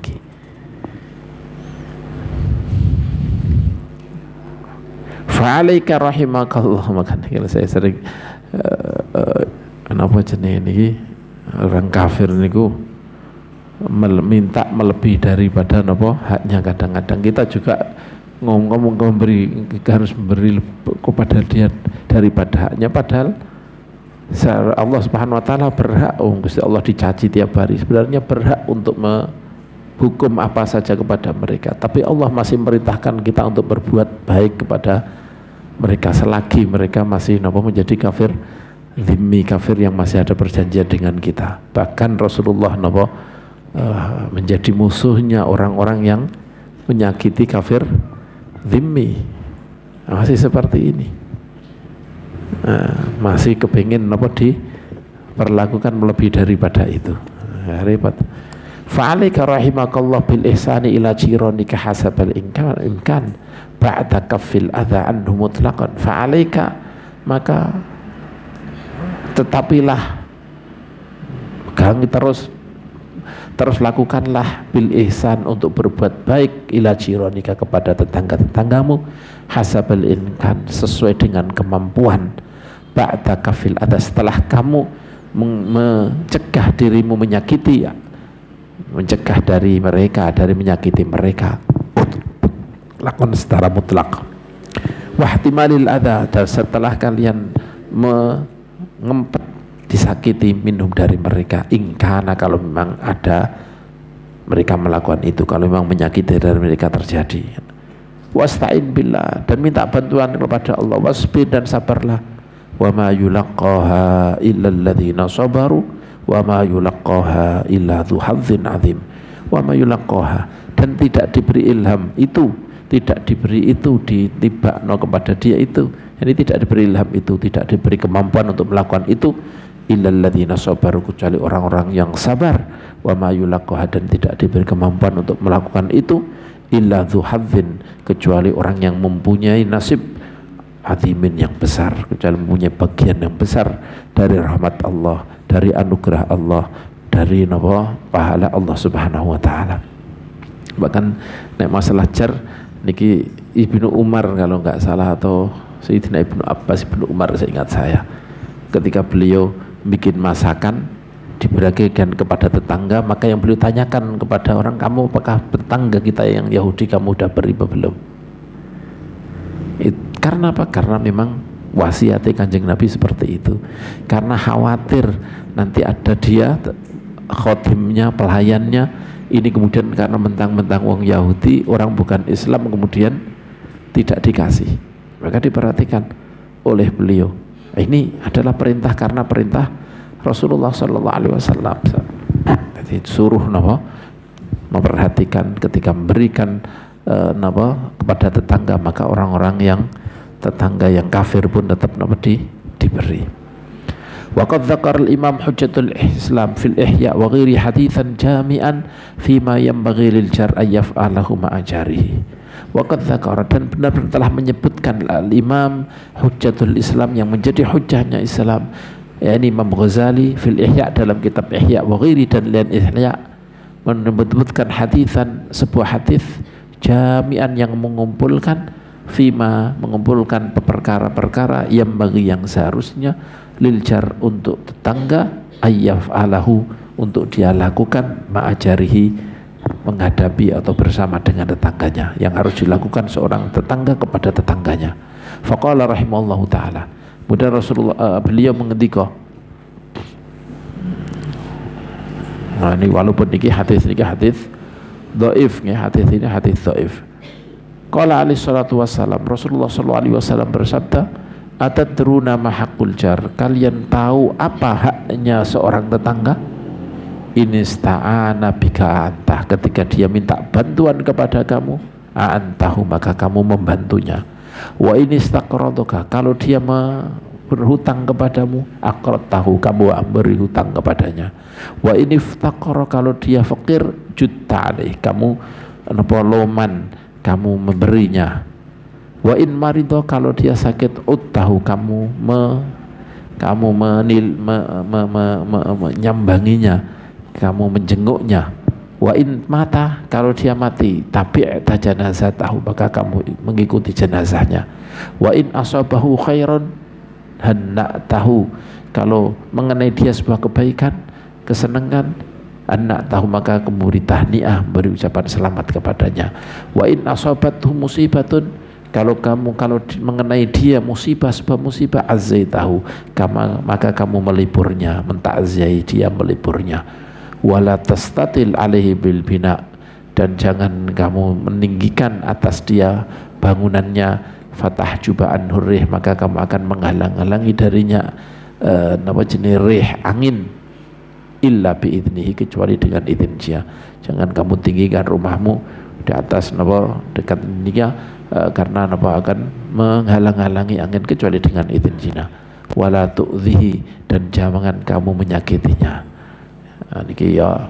Fa'alaika rahimakallah, makanya kalau saya sering jenenge niki orang kafir niku minta melebihi daripada haknya. Kadang-kadang kita juga ngomong harus memberi kepada dia daripada haknya, padahal Allah Subhanahu wa taala berhak, Gusti Allah dicaci tiap hari, sebenarnya berhak untuk menghukum apa saja kepada mereka, tapi Allah masih memerintahkan kita untuk berbuat baik kepada mereka selagi mereka masih menjadi kafir dhimmi, kafir yang masih ada perjanjian dengan kita. Bahkan Rasulullah menjadi musuhnya orang-orang yang menyakiti kafir dhimmi, masih seperti ini. Masih kepingin diperlakukan melebihi daripada itu. Repot. Fa'alika rahimakallah bil ihsani ila jiranika hasabal imkan ba'da kaffil adha anhu mutlaqan. Fa'alika, maka tetapilah pegangi terus Terus lakukanlah bil ihsan untuk berbuat baik ila jironika kepada tetangga-tetanggamu hasabal imkan sesuai dengan kemampuan ba'da kafil ada setelah kamu mencegah dirimu menyakiti ya, mencegah dari mereka dari menyakiti mereka lakon secara mutlak wahtimalil adha dan setelah kalian mengempet disakiti minum dari mereka ingkana kalau memang ada mereka melakukan itu kalau memang menyakiti dari mereka terjadi wasta'in billah dan minta bantuan kepada Allah wasbir dan sabarlah wa ma yulaqqaha illa alladhina sabaru wa ma yulaqqaha illa dzu hadzin azim wa ma yulaqqaha dan tidak diberi ilham itu tidak diberi itu ditibakno kepada dia itu jadi tidak diberi ilham itu tidak diberi kemampuan untuk melakukan itu illa alladhina sabaru kecuali orang-orang yang sabar wa ma yulaqqaha dan tidak diberi kemampuan untuk melakukan itu illa dzu hadzin kecuali orang yang mempunyai nasib azimin yang besar kecuali mempunyai bagian yang besar dari rahmat Allah dari anugerah Allah dari pahala Allah subhanahu wa ta'ala bahkan nek masalah jar niki Ibnu Umar kalau nggak salah atau Sayyidina Ibnu Abbas Ibnu Umar seingat saya ketika beliau bikin masakan dibagikan kepada tetangga maka yang beliau tanyakan kepada orang kamu apakah tetangga kita yang Yahudi kamu udah beri belum karena apa? Karena memang wasiat Kanjeng Nabi seperti itu karena khawatir nanti ada dia khotimnya pelayannya ini kemudian karena mentang-mentang wong Yahudi orang bukan Islam kemudian tidak dikasih maka diperhatikan oleh beliau ini adalah perintah karena perintah Rasulullah Sallallahu Alaihi Wasallam jadi suruh memperhatikan ketika memberikan kepada tetangga maka orang-orang yang tetangga yang kafir pun tetap diberi. Waqad dzakara al-Imam Hujjatul Islam fil Ihya wa ghairi haditsan jami'an fima yanbaghi lil jar ay yaf'alahu ma'a jarihi. Waqad dzakara dan benar-benar telah menyebutkan al-Imam Hujjatul Islam yang menjadi hujjahnya Islam yakni Imam Ghazali fil Ihya dalam kitab Ihya wa ghairi dan lain Ihya menyebutkan haditsan sebuah hadis jami'an yang mengumpulkan fima mengumpulkan perkara-perkara yang bagi yang seharusnya liljar untuk tetangga ayyaf alahu untuk dia lakukan ma'ajarihi menghadapi atau bersama dengan tetangganya yang harus dilakukan seorang tetangga kepada tetangganya faqala rahimallahu ta'ala kemudian Rasulullah beliau mengendika nah ini walaupun ini hadis dhaif hadis ini hadis dhaif qala alaihi salatu wassalam Rasulullah sallallahu alaihi wasallam bersabda atadruna ma haqqul jar kalian tahu apa haknya seorang tetangga inista'ana bika anta ketika dia minta bantuan kepada kamu antahu maka kamu membantunya wa inistaqradaka kalau dia berhutang kepadamu aqradtahu kamu beri hutang kepadanya wa iniftaqara kalau dia fakir jutta alaih kamu loman kamu memberinya wa in marido kalau dia sakit uttahu kamu menyambanginya kamu menjenguknya wa in mata kalau dia mati tapi jenazah tahu maka kamu mengikuti jenazahnya wa in asabahu khairan hendak tahu kalau mengenai dia sebuah kebaikan kesenangan anak tahu maka kemudian tahniah beri ucapan selamat kepadanya wa in asabathu musibatun kalau mengenai dia musibah sebuah musibah azzaitahu maka kamu meliburnya mentakziahi dia meliburnya wala tastatil alaihi bil bina dan jangan kamu meninggikan atas dia bangunannya fatah jubaan hurrih maka kamu akan menghalang-halangi darinya jenis rih angin illa biidnihi kecuali dengan izin dia jangan kamu tinggikan rumahmu di atas dekat dia karena akan menghalang-halangi angin kecuali dengan izin dia wala tu'dhihi dan jangan kamu menyakitinya niki ya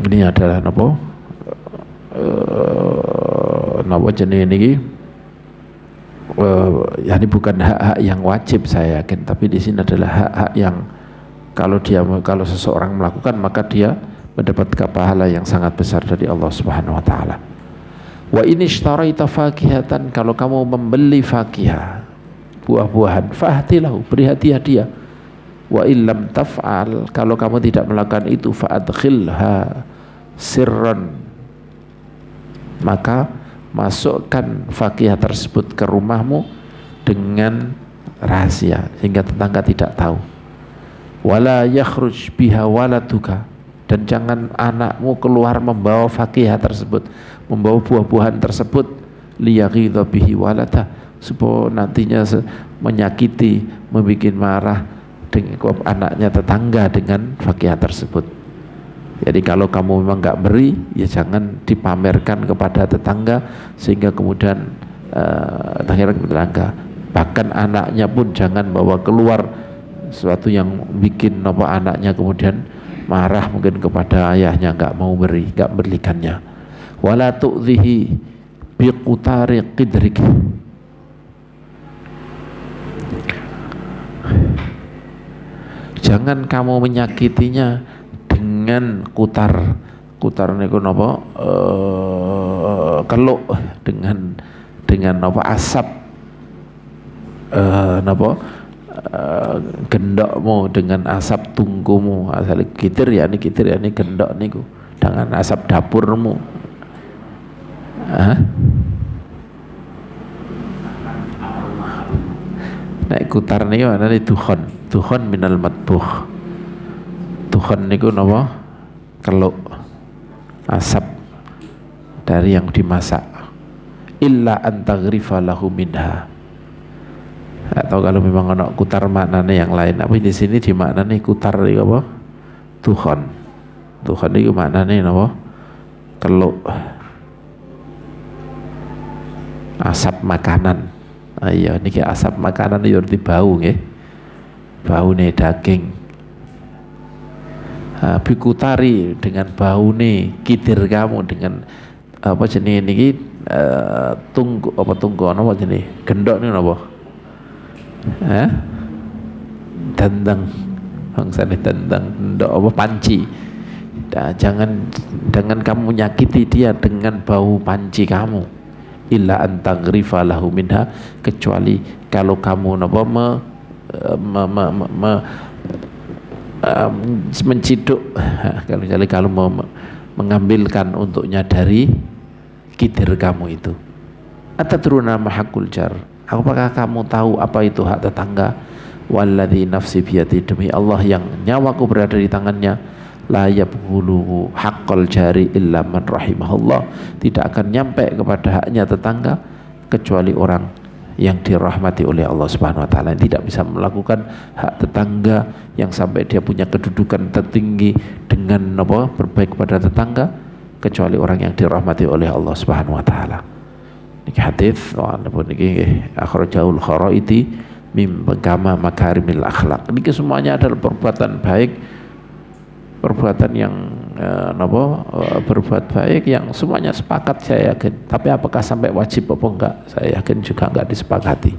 ini adalah jenis niki ini bukan hak-hak yang wajib saya yakin tapi di sini adalah hak-hak yang Kalau seseorang melakukan, maka dia mendapatkan pahala yang sangat besar dari Allah Subhanahu wa taala. Wa in ishtaraita fakihatan, kalau kamu membeli fakihah, buah-buahan, fahtilahu, beri hadiah. Wa illam taf'al, kalau kamu tidak melakukan itu, fa'adkhilha sirran, maka masukkan fakihah tersebut ke rumahmu dengan rahasia sehingga tetangga tidak tahu. Wala yakhruj biha waladuka, dan jangan anakmu keluar membawa fakihah tersebut, membawa buah-buahan tersebut, liyaghidha bihi walada, supaya nantinya menyakiti, membuat marah dengan anaknya tetangga dengan fakihah tersebut. Jadi kalau kamu memang nggak beri, ya jangan dipamerkan kepada tetangga sehingga kemudian tetangga, bahkan anaknya pun jangan bawa keluar sesuatu yang bikin anaknya kemudian marah mungkin kepada ayahnya, nggak mau beri, nggak berikannya. Wala tu'dhihi biqutari qidrik, jangan kamu menyakitinya dengan kutar niku napa, keluk, dengan napa, asap, napa, gendokmu, dengan asap tungkumu. Asal kitir ya ini gendok niku, dengan asap dapurmu. Nek kutar niku ana dukhon minal matbuh. Dukhon niku napa? Keluk, asap dari yang dimasak. Illa antaghrifa lahu minha. Atau kalau memang ada kutar maknanya yang lain, tapi di sini dimaknani kutar itu apa? Dukhon. Dukhon itu maknanya apa? Keluk, asap makanan. Iya, niki asap makanan itu arti bau nggih. Baune daging. Bikutari, dengan baune kidir kamu, dengan apa jenis niki, tunggu apa jenis? Gendok niku napa? Dandang, bangsane dandang, gendok apa, panci. Nah, jangan kamu menyakiti dia dengan bau panci kamu. Illa antaghrifa lahu minha, kecuali kalau kamu napa menciduk, kalau mengambilkan untuknya dari kidir kamu itu. Atadruna ma haqqul jar, apakah kamu tahu apa itu hak tetangga? Walladzi nafsi biyadi, demi Allah yang nyawaku berada di tangannya, la yabghulu haqqal jari illa man rahimahullah, tidak akan nyampe kepada haknya tetangga kecuali orang yang dirahmati oleh Allah Subhanahu wa taala. Tidak bisa melakukan hak tetangga yang sampai dia punya kedudukan tertinggi dengan apa, berbaik kepada tetangga, kecuali orang yang dirahmati oleh Allah Subhanahu wa taala. Niki hadis niki akhrajaul kharaiti mim kama makarimil akhlak. Niki semuanya adalah perbuatan baik, perbuatan yang berbuat baik yang semuanya sepakat, saya yakin. Tapi apakah sampai wajib apa enggak, saya yakin juga enggak disepakati.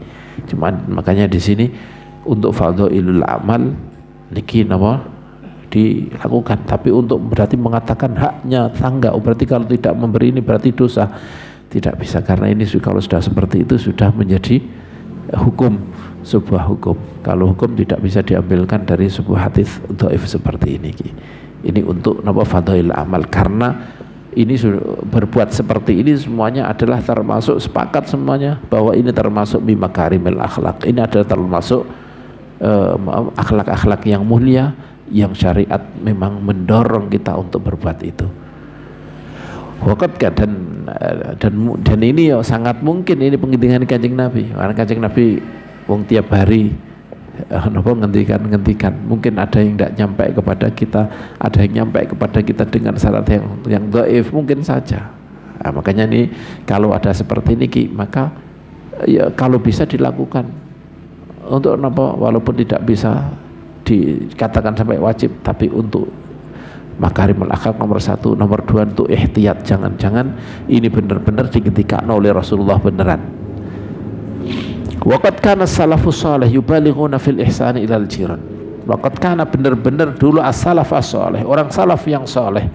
Cuman makanya di sini untuk fadhailul amal niki dilakukan, tapi untuk berarti mengatakan haknya tangga, berarti kalau tidak memberi ini berarti dosa, tidak bisa, karena ini kalau sudah seperti itu sudah menjadi hukum, sebuah hukum. Kalau hukum tidak bisa diambilkan dari sebuah hadis dhaif seperti ini. Ini untuk fadhail amal, karena ini berbuat seperti ini semuanya adalah termasuk, sepakat semuanya bahwa ini termasuk mimakarimil akhlak. Ini adalah termasuk akhlak-akhlak yang mulia yang syariat memang mendorong kita untuk berbuat itu. Wakat dan ini sangat mungkin ini pengintingan Kanjeng Nabi, karena Kanjeng Nabi wong tiap hari ngentikan, mungkin ada yang tidak nyampe kepada kita, ada yang nyampe kepada kita dengan syarat yang dhaif mungkin saja. Nah, makanya ini kalau ada seperti ini maka ya kalau bisa dilakukan untuk walaupun tidak bisa dikatakan sampai wajib, tapi untuk makarimul akhlak nomor 1, nomor 2 untuk ihtiyat, jangan ini benar-benar diketikkan oleh Rasulullah beneran. Waqad kana salafus salih yubalighuna fil ihsani ilal jiran. Waqad kana benar-benar dulu as-salaf as-salih, orang salaf yang saleh,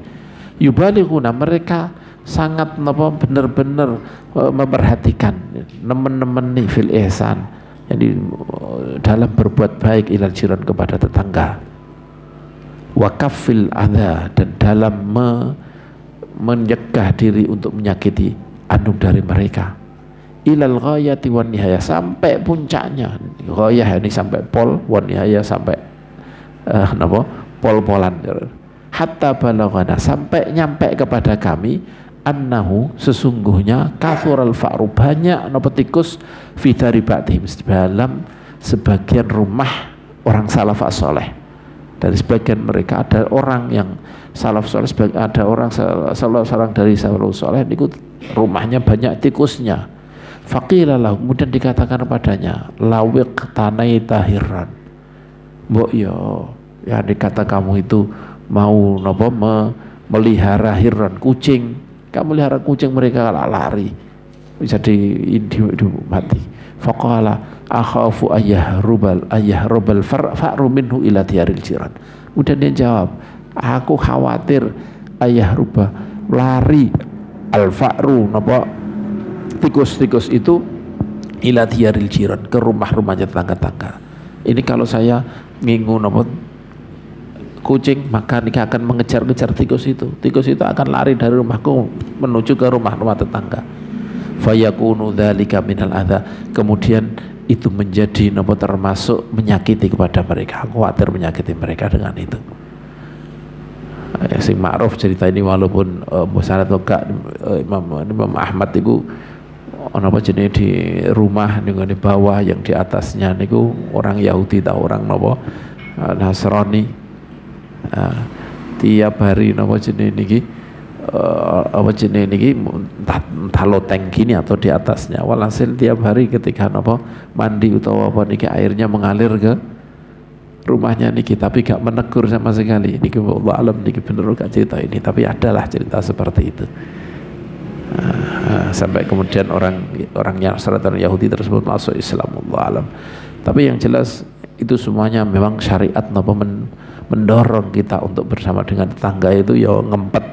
yubalighuna, mereka sangat benar-benar memperhatikan, nemen-nemeni fil ihsan, jadi dalam berbuat baik ilal jiran kepada tetangga, wa kaffil adha, dan dalam mencegah diri untuk menyakiti andung dari mereka, ilal ghayati wan nihaya, sampai puncaknya. Ghayah ini sampai pol, wan nihaya sampai pol-polan, hatta balaghana, sampai nyampe kepada kami, annahu, sesungguhnya, kathural fa'ru, banyak tikus, fi dari ba'dihim, dalam sebagian rumah orang salaf as-saleh. Dari sebagian mereka ada orang yang salaf saleh, ada orang seorang dari salaf saleh itu rumahnya banyak tikusnya. Faqilalah, kemudian dikatakan padanya, lawiq tanai tahiran, mbok yo, ya dikata kamu itu mau melihara hirran, kucing, kamu melihara kucing, mereka lari bisa mati. Faqala akhafu ayahrubal fa'ru minhu ila diyaril jiran. Kemudian dia jawab, aku khawatir ayahruba, lari al fa'ru, tikus-tikus itu, ila diyaril jiran, ke rumah-rumahnya tetangga-tetangga. Ini kalau saya ngingu kucing, maka dia akan mengejar-ngejar tikus itu. Tikus itu akan lari dari rumahku menuju ke rumah-rumah tetangga. Fayakunu dzalika minal adza, kemudian itu menjadi termasuk menyakiti kepada mereka. Aku khawatir menyakiti mereka dengan itu. Sing ma'ruf cerita ini, walaupun musnad atau enggak, Imam Ahmad itu jenis di rumah dengan di bawah, yang di atasnya niku orang Yahudi atau orang Nasrani. Tiap hari jenis niki entah loteng gini atau di atasnya, walhasil tiap hari ketika mandi atau niki airnya mengalir ke rumahnya niki, tapi gak menegur sama sekali. Niki Allah alam niki bener gak cerita ini, tapi adalah cerita seperti itu. Sampai kemudian orang yang seratan Yahudi tersebut masuk Islam, Allah alam. Tapi yang jelas itu semuanya memang syariat mendorong kita untuk bersama dengan tetangga itu ya ngempet,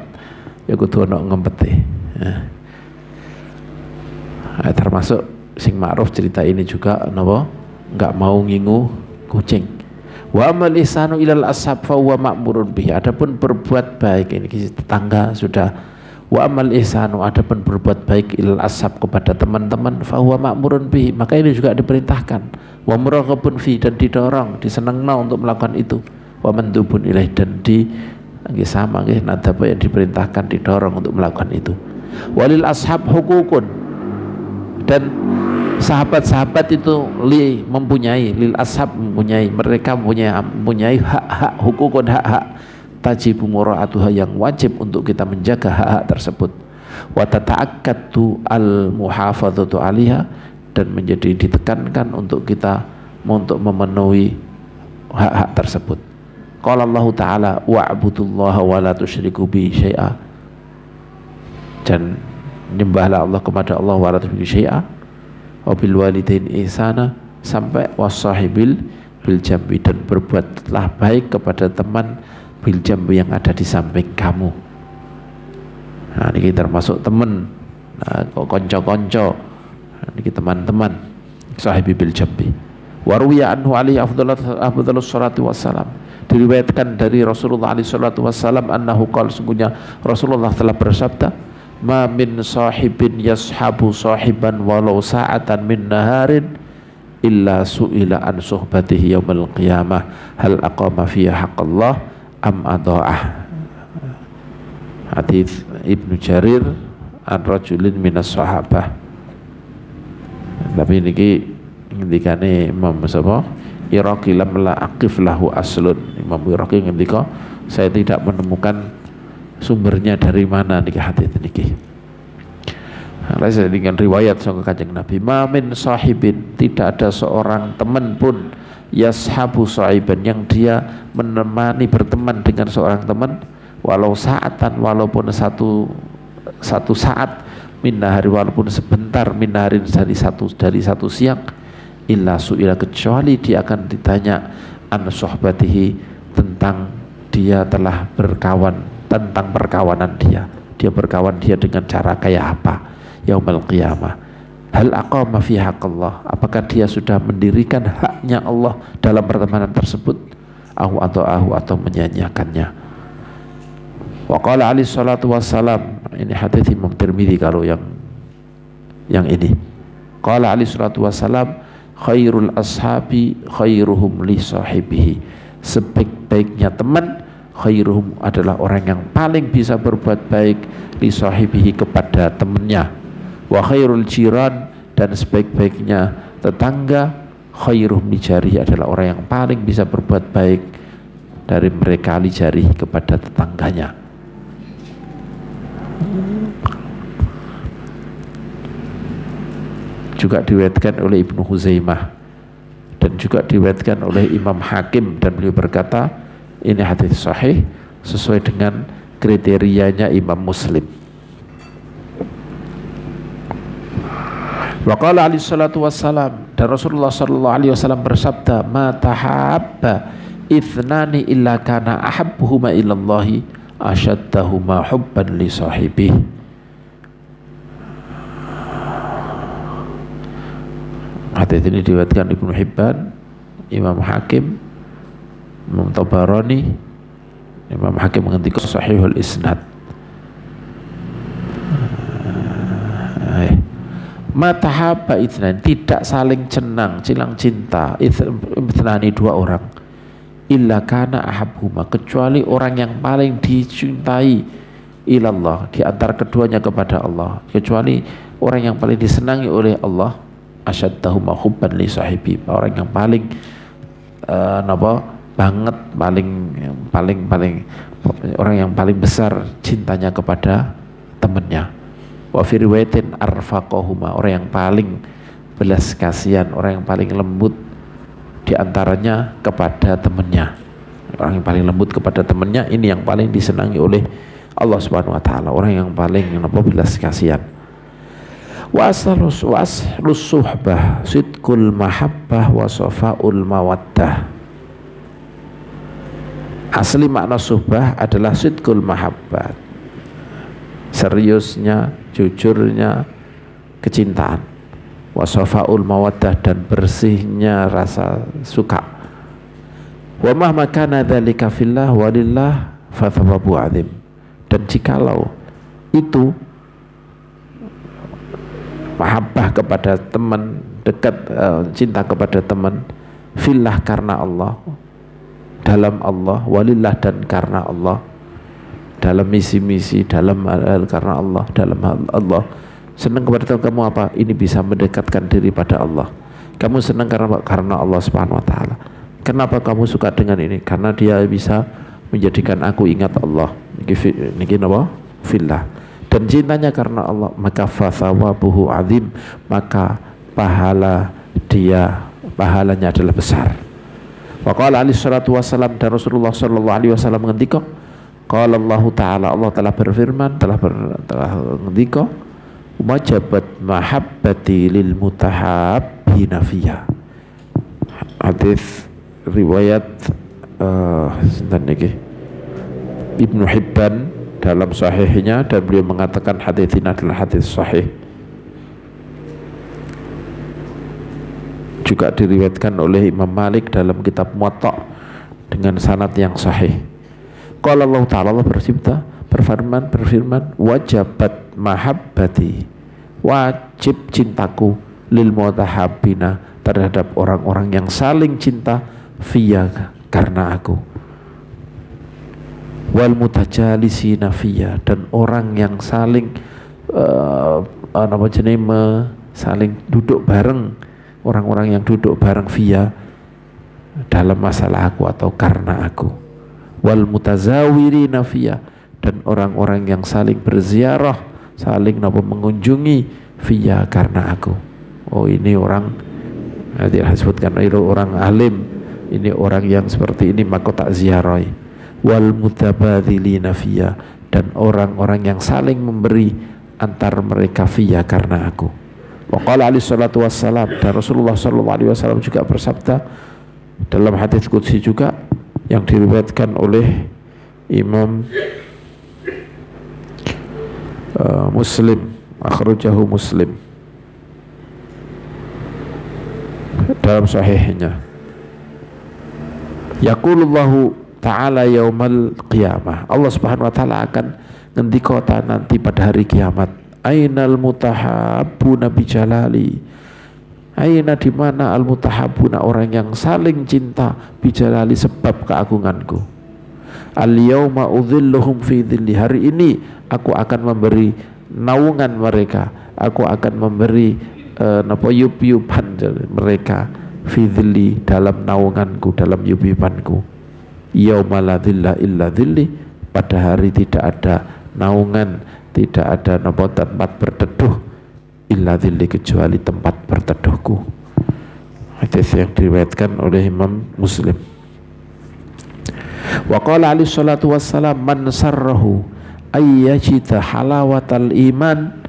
ya kudu ono ngempete. Termasuk sing ma'ruf cerita ini juga enggak mau ngingu kucing. Wa amal ihsanu ilal ashab fa huwa ma'murun bihi, adapun berbuat baik ini tetangga sudah. Wa amal ihsanu, adapun berbuat baik ilal ashab kepada teman-teman, fa huwa ma'murun bihi, maka ini juga diperintahkan. Wa muraghabun fi, dan didorong, disenengna untuk melakukan itu. Wa mandubun ilaih, dan sama nadaba yang diperintahkan, didorong untuk melakukan itu. Walil ashab hukukun, dan sahabat-sahabat itu mempunyai, lil ashab mempunyai, mereka mempunyai hak-hak, hukukun, hak-hak, tajibu mura'atuha, yang wajib untuk kita menjaga hak-hak tersebut. Wa tata'akkadu al muhafadzatu 'alaiha, dan menjadi ditekankan untuk kita untuk memenuhi hak-hak tersebut. Qala Allah Ta'ala wa'budullaha wa la tusyriku bihi syai'a, dan nyembahlah Allah kepada Allah wa la tusyriku syai'a, wa bil walidaini ihsana, sampai wasahibil bil jambi, dan berbuatlah baik kepada teman bil jambi, yang ada di samping kamu. Nah ini termasuk teman, konco-konco, ini teman-teman, sahibi bil jambi. Waruya anhu alaihi afdhalus salatu wassalam, diriwayatkan dari Rasulullah alaihi salatu wassalam, annahu qala, sungguhnya Rasulullah telah bersabda, ma min sahibin yashabu sahiban walau sa'atan min naharin illa su'ila an suhbatihi yaumal qiyamah hal aqama fiha haqqallah am adha'ah. Hadits Ibnu Jarir an rajulin minas sahabah. Tapi niki ngendikane Imam sapa? Iraqi lam la aqif lahu aslun. Imam Iraqi ngendika, saya tidak menemukan sumbernya dari mana niki hadits niki. Saya dengan riwayat sang Kanjeng Nabi, ma min sahibin, tidak ada seorang teman pun, yashabu sahiban, yang dia menemani, berteman dengan seorang teman, walau saatan, walaupun satu saat, minahari, walaupun sebentar, minarin, dari satu siang, illa su'ila, kecuali dia akan ditanya an sohbatihi, tentang dia telah berkawan, tentang perkawanan dia berkawan dia dengan cara kayak apa yaumul qiyamah. Hal aqama fi haqqillah, apakah dia sudah mendirikan haknya Allah dalam pertemanan tersebut, atau menyanyiakannya. Wa qala alaihi salatu wassalam, ini hadis Imam Tirmidzi kalau yang ini. Qala alaihi salatu wassalam, khairul ashabi khairuhum li sahibihi, sebaik-baiknya teman khairuhum adalah orang yang paling bisa berbuat baik li sahibihi kepada temannya. Wa khairul jiran, dan sebaik-baiknya tetangga khairuhum li jari, adalah orang yang paling bisa berbuat baik dari mereka li jari kepada tetangganya. Juga diriwayatkan oleh Ibnu Huzaimah dan juga diriwayatkan oleh Imam Hakim, dan beliau berkata ini hadis sahih sesuai dengan kriterianya Imam Muslim. Wa qala alaihi salatu wassalam, dan Rasulullah sallallahu alaihi wasallam bersabda, ma tahabba ithnani illa kana ahabbuhuma ilallahi asyaddahuma hubban li sahibihi. Hadis ini diriwayatkan Ibnu Hibban, Imam Hakim, Imam Tabarani. Imam Hakim menghentikan sahihul isnad. Matahaba itsnan, tidak saling cilang cinta, itsnani dua orang, illa kana ahabhuma, kecuali orang yang paling dicintai ilallah, di antara keduanya kepada Allah, kecuali orang yang paling disenangi oleh Allah, asyaddahuma hubban li sahibi, orang yang paling banget, paling orang yang paling besar cintanya kepada temannya. Wa fi riwayatin arfaqahuma, orang yang paling belas kasihan, orang yang paling lembut di antaranya kepada temannya. Orang yang paling lembut kepada temannya, ini yang paling disenangi oleh Allah Subhanahu wa taala, orang yang paling belas kasihan. Wa aslus suhbah sidqul mahabbah wa safaul mawaddah. Asli makna suhbah adalah sidqul mahabbah, seriusnya, jujurnya kecintaan, wasafaul mawaddah, dan bersihnya rasa suka. Wa mahma kana dzalika fillah walillah fa thawabu azim, dan jikalau itu mahabbah kepada teman, dekat cinta kepada teman, fillah karena Allah, dalam Allah, walillah dan karena Allah, dalam misi-misi, dalam hal karena Allah, dalam hal Allah. Senang kepada Tuhan kamu apa? Ini bisa mendekatkan diri pada Allah. Kamu senang karena Allah Subhanahu wa taala. Kenapa kamu suka dengan ini? Karena dia bisa menjadikan aku ingat Allah. Niki napa? Fillah. Dan cintanya karena Allah, maka fathawabuhu azim, maka pahalanya adalah besar. Wa qala alaihi salatu wassalam, dan Rasulullah sallallahu alaihi wasallam mengendika, qala Allah taala, Allah telah berfirman, telah mengendika, wajabat mahabbati lil mutahabbina fiyya. Hadis riwayat Ibnu Hibban dalam sahihnya, dan beliau mengatakan hadis ini adalah hadis sahih. Juga diriwayatkan oleh Imam Malik dalam kitab Muwatta dengan sanad yang sahih. Qala Allah Ta'ala, Allah berfirman, wajabat mahabbati, wajib cintaku, lil mutahabbina, terhadap orang-orang yang saling cinta, fiyya, karena aku, wal mutajalisina fiyya, dan orang yang saling saling duduk bareng, orang-orang yang duduk bareng fiyya, dalam masalah aku atau karena aku, wal mutazawirina fiyya, dan orang-orang yang saling berziarah, saling mengunjungi fiyya, karena aku. Oh, ini orang, nanti disebutkan itu orang alim, ini orang yang seperti ini, maka tak ziarahi. Wal mutabadzilina fiyya, dan orang-orang yang saling memberi antar mereka fiyya, karena aku. Wa qala alaihi salatu wassalam, dan Rasulullah sallallahu alaihi wasallam juga bersabda, Dalam hadis qudsi juga yang diriwayatkan oleh Imam Muslim, akhrajahu Muslim dalam sahihnya. Yaqulullahu ta'ala yaumal qiyamah, Allah subhanahu wa ta'ala akan ngendika nanti pada hari kiamat, ainal mutahabbuna bijalali, aina di mana al mutahabbuna, orang yang saling cinta, bijalali sebab keagunganku. Al yauma udzilluhum fi dzilli, hari ini aku akan memberi naungan mereka, aku akan memberi yup-yupan mereka, fi dzilli, dalam naunganku, dalam yup-yupanku. Yauma la dzilla illa dzilli, pada hari tidak ada naungan, tidak ada tempat berteduh, illa dzilli, kecuali tempat berteduhku. Hadis yang diriwayatkan oleh Imam Muslim. Wa qala alaihi salatu wassalam, man sarrahu ayyajida halawatal iman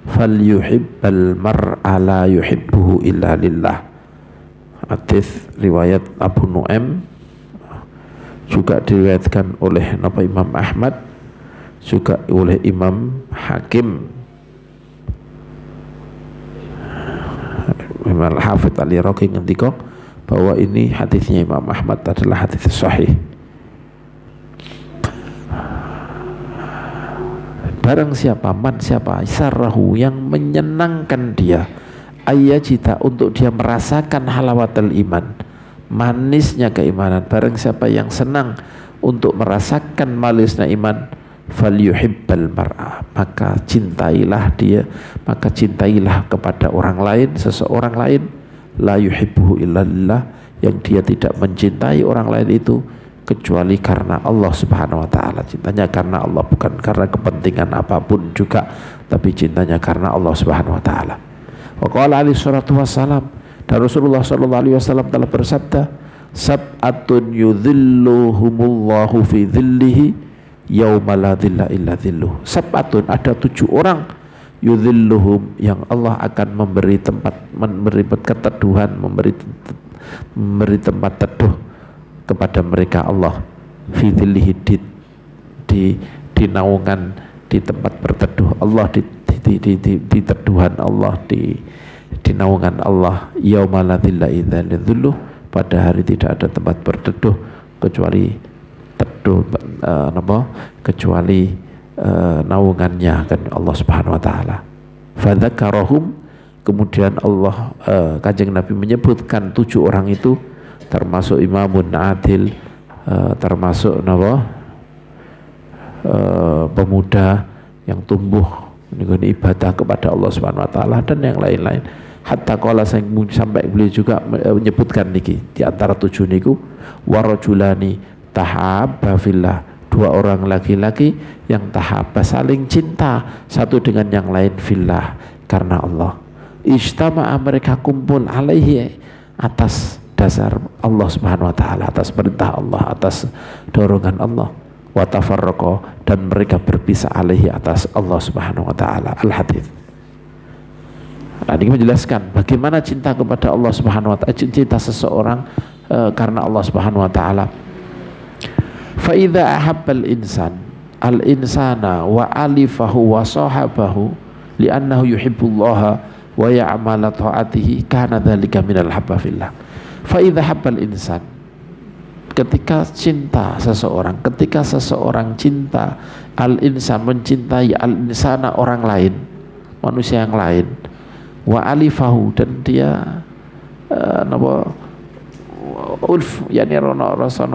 falyuhibbal mar'a la yuhibbuhu illa lillah. Hadis riwayat Abu Nu'aim, juga diriwayatkan oleh Imam Ahmad, juga oleh Imam Hakim. Imam Al-Hafidh Al-Iraqi ngendika bahwa ini hadisnya Imam Ahmad adalah hadis sahih. Barang siapa, man siapa, sarrahu, yang menyenangkan dia, ayyajita, untuk dia merasakan halawatul iman, manisnya keimanan. Barang siapa yang senang untuk merasakan manisnya iman, falyuhibbal mar'a, maka cintailah dia, maka cintailah kepada orang lain, seseorang lain, la yuhibbuhu illallah, yang dia tidak mencintai orang lain itu kecuali karena Allah subhanahu wa ta'ala. Cintanya karena Allah, bukan karena kepentingan apapun juga, tapi cintanya karena Allah subhanahu wa ta'ala. Wa qala alaihi salatu wassalam, dan Rasulullah sallallahu alaihi wasallam telah bersabda, sab'atun yudhilluhumullahu fi dhillihi yauma la dhilla illa dhilluh. Sab'atun, ada 7 orang, yudhilluhum, yang Allah akan memberi tempat, memberi keteduhan, memberi tempat teduh kepada mereka Allah, fi dhillihi, di naungan, di tempat berteduh Allah, di teduhan Allah, di naungan Allah, yauma la dhilla illa dhilluh, pada hari tidak ada tempat berteduh kecuali teduh, kecuali naungannya, kan Allah subhanahu wa ta'ala. Fadzakarahum, kemudian Allah, Kanjeng Nabi menyebutkan 7 orang itu, termasuk imamun adil, termasuk pemuda yang tumbuh dengan ibadah kepada Allah subhanahu wa ta'ala, dan yang lain-lain. Hatta qala, sampai beliau juga menyebutkan niki, di antara 7 niku, warajulani tahabba fillah, 2 orang laki-laki yang tahabba, saling cinta satu dengan yang lain, fillah, karena Allah. Ijtama'a, mereka kumpul, alaihi, atas dasar Allah subhanahu wa ta'ala, atas perintah Allah, atas dorongan Allah. Wa tafarraqa, dan mereka berpisah, alaihi, atas Allah subhanahu wa ta'ala. Al-Hadits. Nah, ini menjelaskan bagaimana cinta kepada Allah subhanahu wa ta'ala, cinta seseorang karena Allah subhanahu wa ta'ala. Fa idza ahabbal insan al-insana wa alifahu wa sahabahu li'annahu yuhibbullaha wa ya'mala ta'atihi, kana dzalika minal habba fillah. Fa idza habbal insan, ketika cinta seseorang, ketika seseorang cinta, al-insan, mencintai al-insana, orang lain, manusia yang lain, wa alifahu, dan dia ulf, yani rasa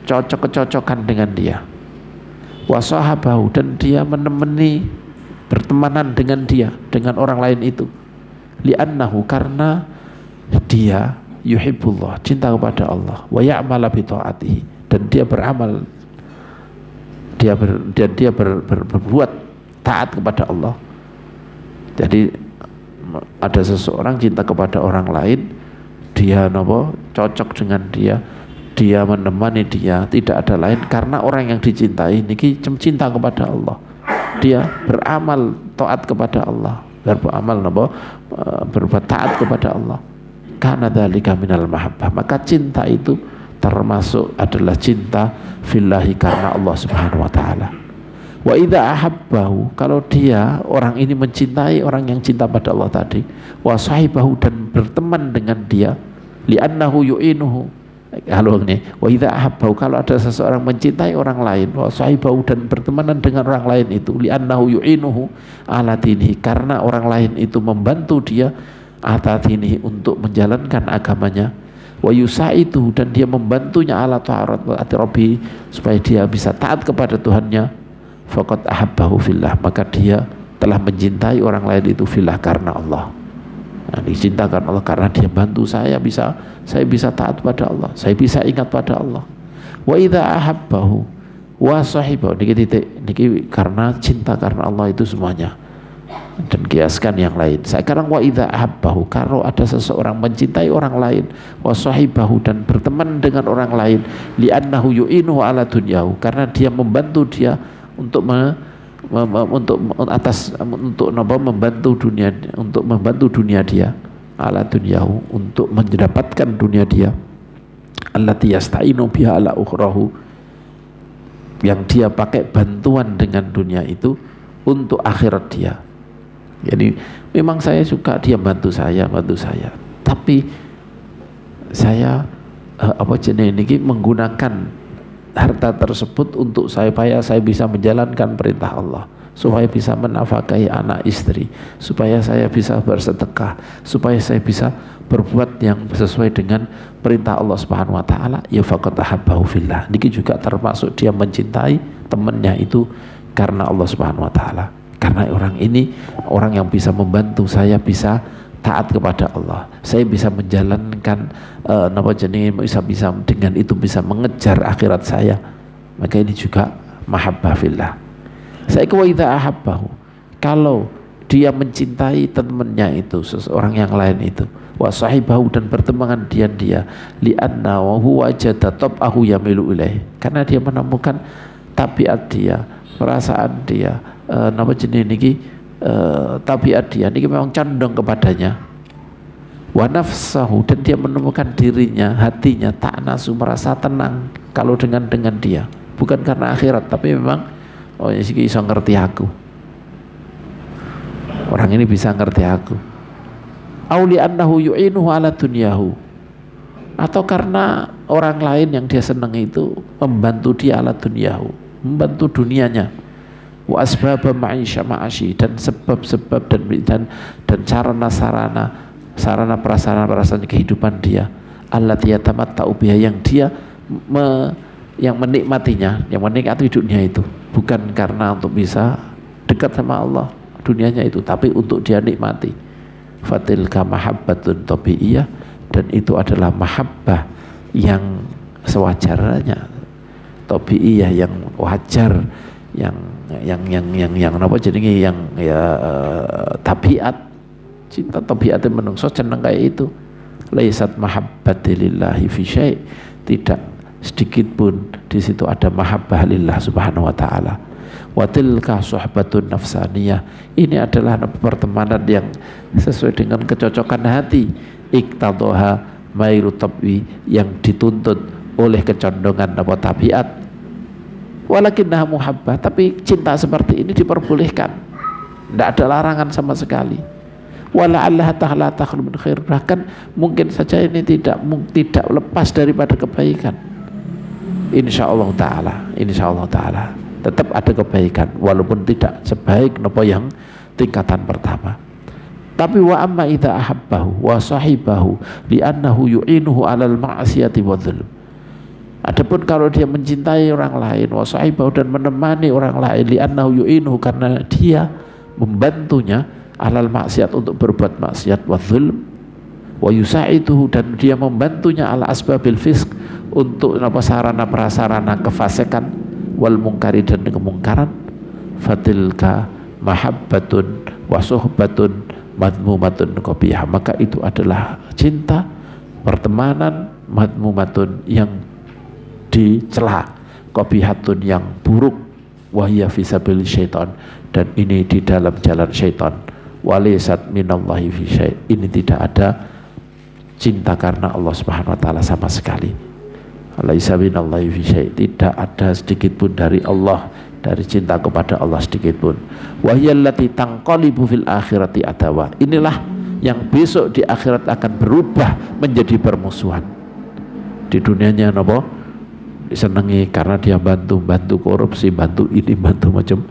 cocok-cocokan dengan dia, wa sahabahu, dan dia menemani, bertemanan dengan dia, dengan orang lain itu, li'annahu, karena dia yuhibbullah, cinta kepada Allah, wa ya'mala bi ta'atihi, dan dia beramal, dia berbuat taat kepada Allah. Jadi ada seseorang cinta kepada orang lain, dia cocok dengan dia menemani dia, tidak ada lain, karena orang yang dicintai niki cinta kepada Allah, dia beramal taat kepada Allah, beramal berbuat taat kepada Allah. kana dzalika minal mahabbah, maka cinta itu termasuk adalah cinta fillahi, karena Allah Subhanahu wa taala. Wa idza ahabbahu, kalau dia orang ini mencintai orang yang cinta pada Allah tadi, wa sahibahu, dan berteman dengan dia, li'annahu yu'inuhu. Kalau ini, wa idza ahabbahu, kalau ada seseorang mencintai orang lain, wa sahibahu, dan bertemanan dengan orang lain itu, li'annahu yu'inuhu ala dinihi, karena orang lain itu membantu dia ala dinihi, untuk menjalankan agamanya, wa yusaitu, dan dia membantunya ala ta'ati rabbi, supaya dia bisa taat kepada Tuhannya, faqad ahabbahu fillah, maka dia telah mencintai orang lain itu fillah, karena Allah. Nah, dicintakan Allah karena dia bantu saya bisa taat pada Allah, saya bisa ingat pada Allah. Wa idza ahabbahu wa sahibahu, niki karena cinta karena Allah itu semuanya, dan kiaskan yang lain. Sekarang wa idza ahabbahu, kalau ada seseorang mencintai orang lain, wa sahibahu, dan berteman dengan orang lain, li'annahu yu'inuhu ala dunyahu, karena dia membantu dia untuk membantu dunia dia, ala dunyahu, untuk mendapatkan dunia dia, allati yasta'inu biha ala ukhrahu, yang dia pakai bantuan dengan dunia itu untuk akhirat dia. Jadi memang saya suka dia bantu saya, tapi saya menggunakan harta tersebut untuk supaya saya bisa menjalankan perintah Allah, supaya bisa menafkahi anak istri, supaya saya bisa bersedekah, supaya saya bisa berbuat yang sesuai dengan perintah Allah Subhanahu wa taala, ya faqad ahabbahu fillah. Niki juga termasuk dia mencintai temannya itu karena Allah Subhanahu wa taala, karena orang ini orang yang bisa membantu saya bisa taat kepada Allah, saya bisa menjalankan bisa dengan itu bisa mengejar akhirat saya, maka ini juga mahabbah fillah. Saya wa idza ahabbahu, kalau dia mencintai temannya itu, seseorang yang lain itu, wa sahibahu, dan berteman dengan dia, li'anna wa huwa wajada tab'ahu yamilu ilaih, karena dia menemukan tabiat dia, perasaan dia, tabiat dia ini memang condong kepadanya, wa nafsahu, dan dia menemukan dirinya, hatinya ta'nasu, merasa tenang kalau dengan dia, bukan karena akhirat, tapi memang ini bisa ngerti aku, orang ini bisa ngerti aku, auli annahu yu'inuhu ala dunyahu, atau karena orang lain yang dia senang itu membantu dia ala dunyahu, membantu dunianya, wa asbaba ma'ashi, dan sebab-sebab dan sarana prasarana kehidupan dia, allati yatamatta'u biha, yang dia menikmatinya, yang menikmati dunia itu bukan karena untuk bisa dekat sama Allah dunianya itu, tapi untuk dia nikmati. Fatilka mahabbatun tabi'iyah, dan itu adalah mahabbah yang sewajarnya, tabi'iyah, yang wajar, yang tabiat, cinta tabiatnya menungso ceneng kayak itu. Laisat mahabbati lillahi fi syai', tidak sedikit pun di situ ada mahabbah lillah subhanahu wa ta'ala. Wa tilka suhbatun nafsaniyah, ini adalah pertemanan yang sesuai dengan kecocokan hati, iqtadhaha mairu tabwi, yang dituntut oleh kecondongan tabiat. Walakinnaha muhabbah, tapi cinta seperti ini diperbolehkan, tidak ada larangan sama sekali. Wala'allaha ta'ala takhlu min khair, bahkan mungkin saja ini tidak lepas daripada kebaikan. Insyaallah ta'ala tetap ada kebaikan, walaupun tidak sebaik nopo yang tingkatan pertama. Tapi wa amma idza ahabbahu wa sahibahu li'annahu yu'inuhu 'alal ma'siyati wa dzulm. Adapun kalau dia mencintai orang lain, wa sahibahu, dan menemani orang lain, li'annahu yu'inuhu, karena dia membantunya, 'alal maksiat, untuk berbuat maksiat, wa dzulm, wa yusa'iduhu, dan dia membantunya, 'ala asbabil fisq, untuk sarana prasarana kefasikan, wal mungkari, dan kemungkaran, fatilka mahabbatun wa suhbatun madmumatun qabihah, maka itu adalah cinta, pertemanan, madmumatun, yang dicela, qabihatun, yang buruk, wahya fisabil syaitan, dan ini di dalam jalan syaitan, walisat minallahi fi syai', ini tidak ada cinta karena Allah Subhanahu wa taala sama sekali. Laisa minallahi fi syai', tidak ada sedikit pun dari Allah, dari cinta kepada Allah sedikit pun. Wa hiyallati tanqalibu fil akhirati adawa. Inilah yang besok di akhirat akan berubah menjadi permusuhan. Di dunianya napa? Disenangi karena dia bantu korupsi, bantu ini, bantu macam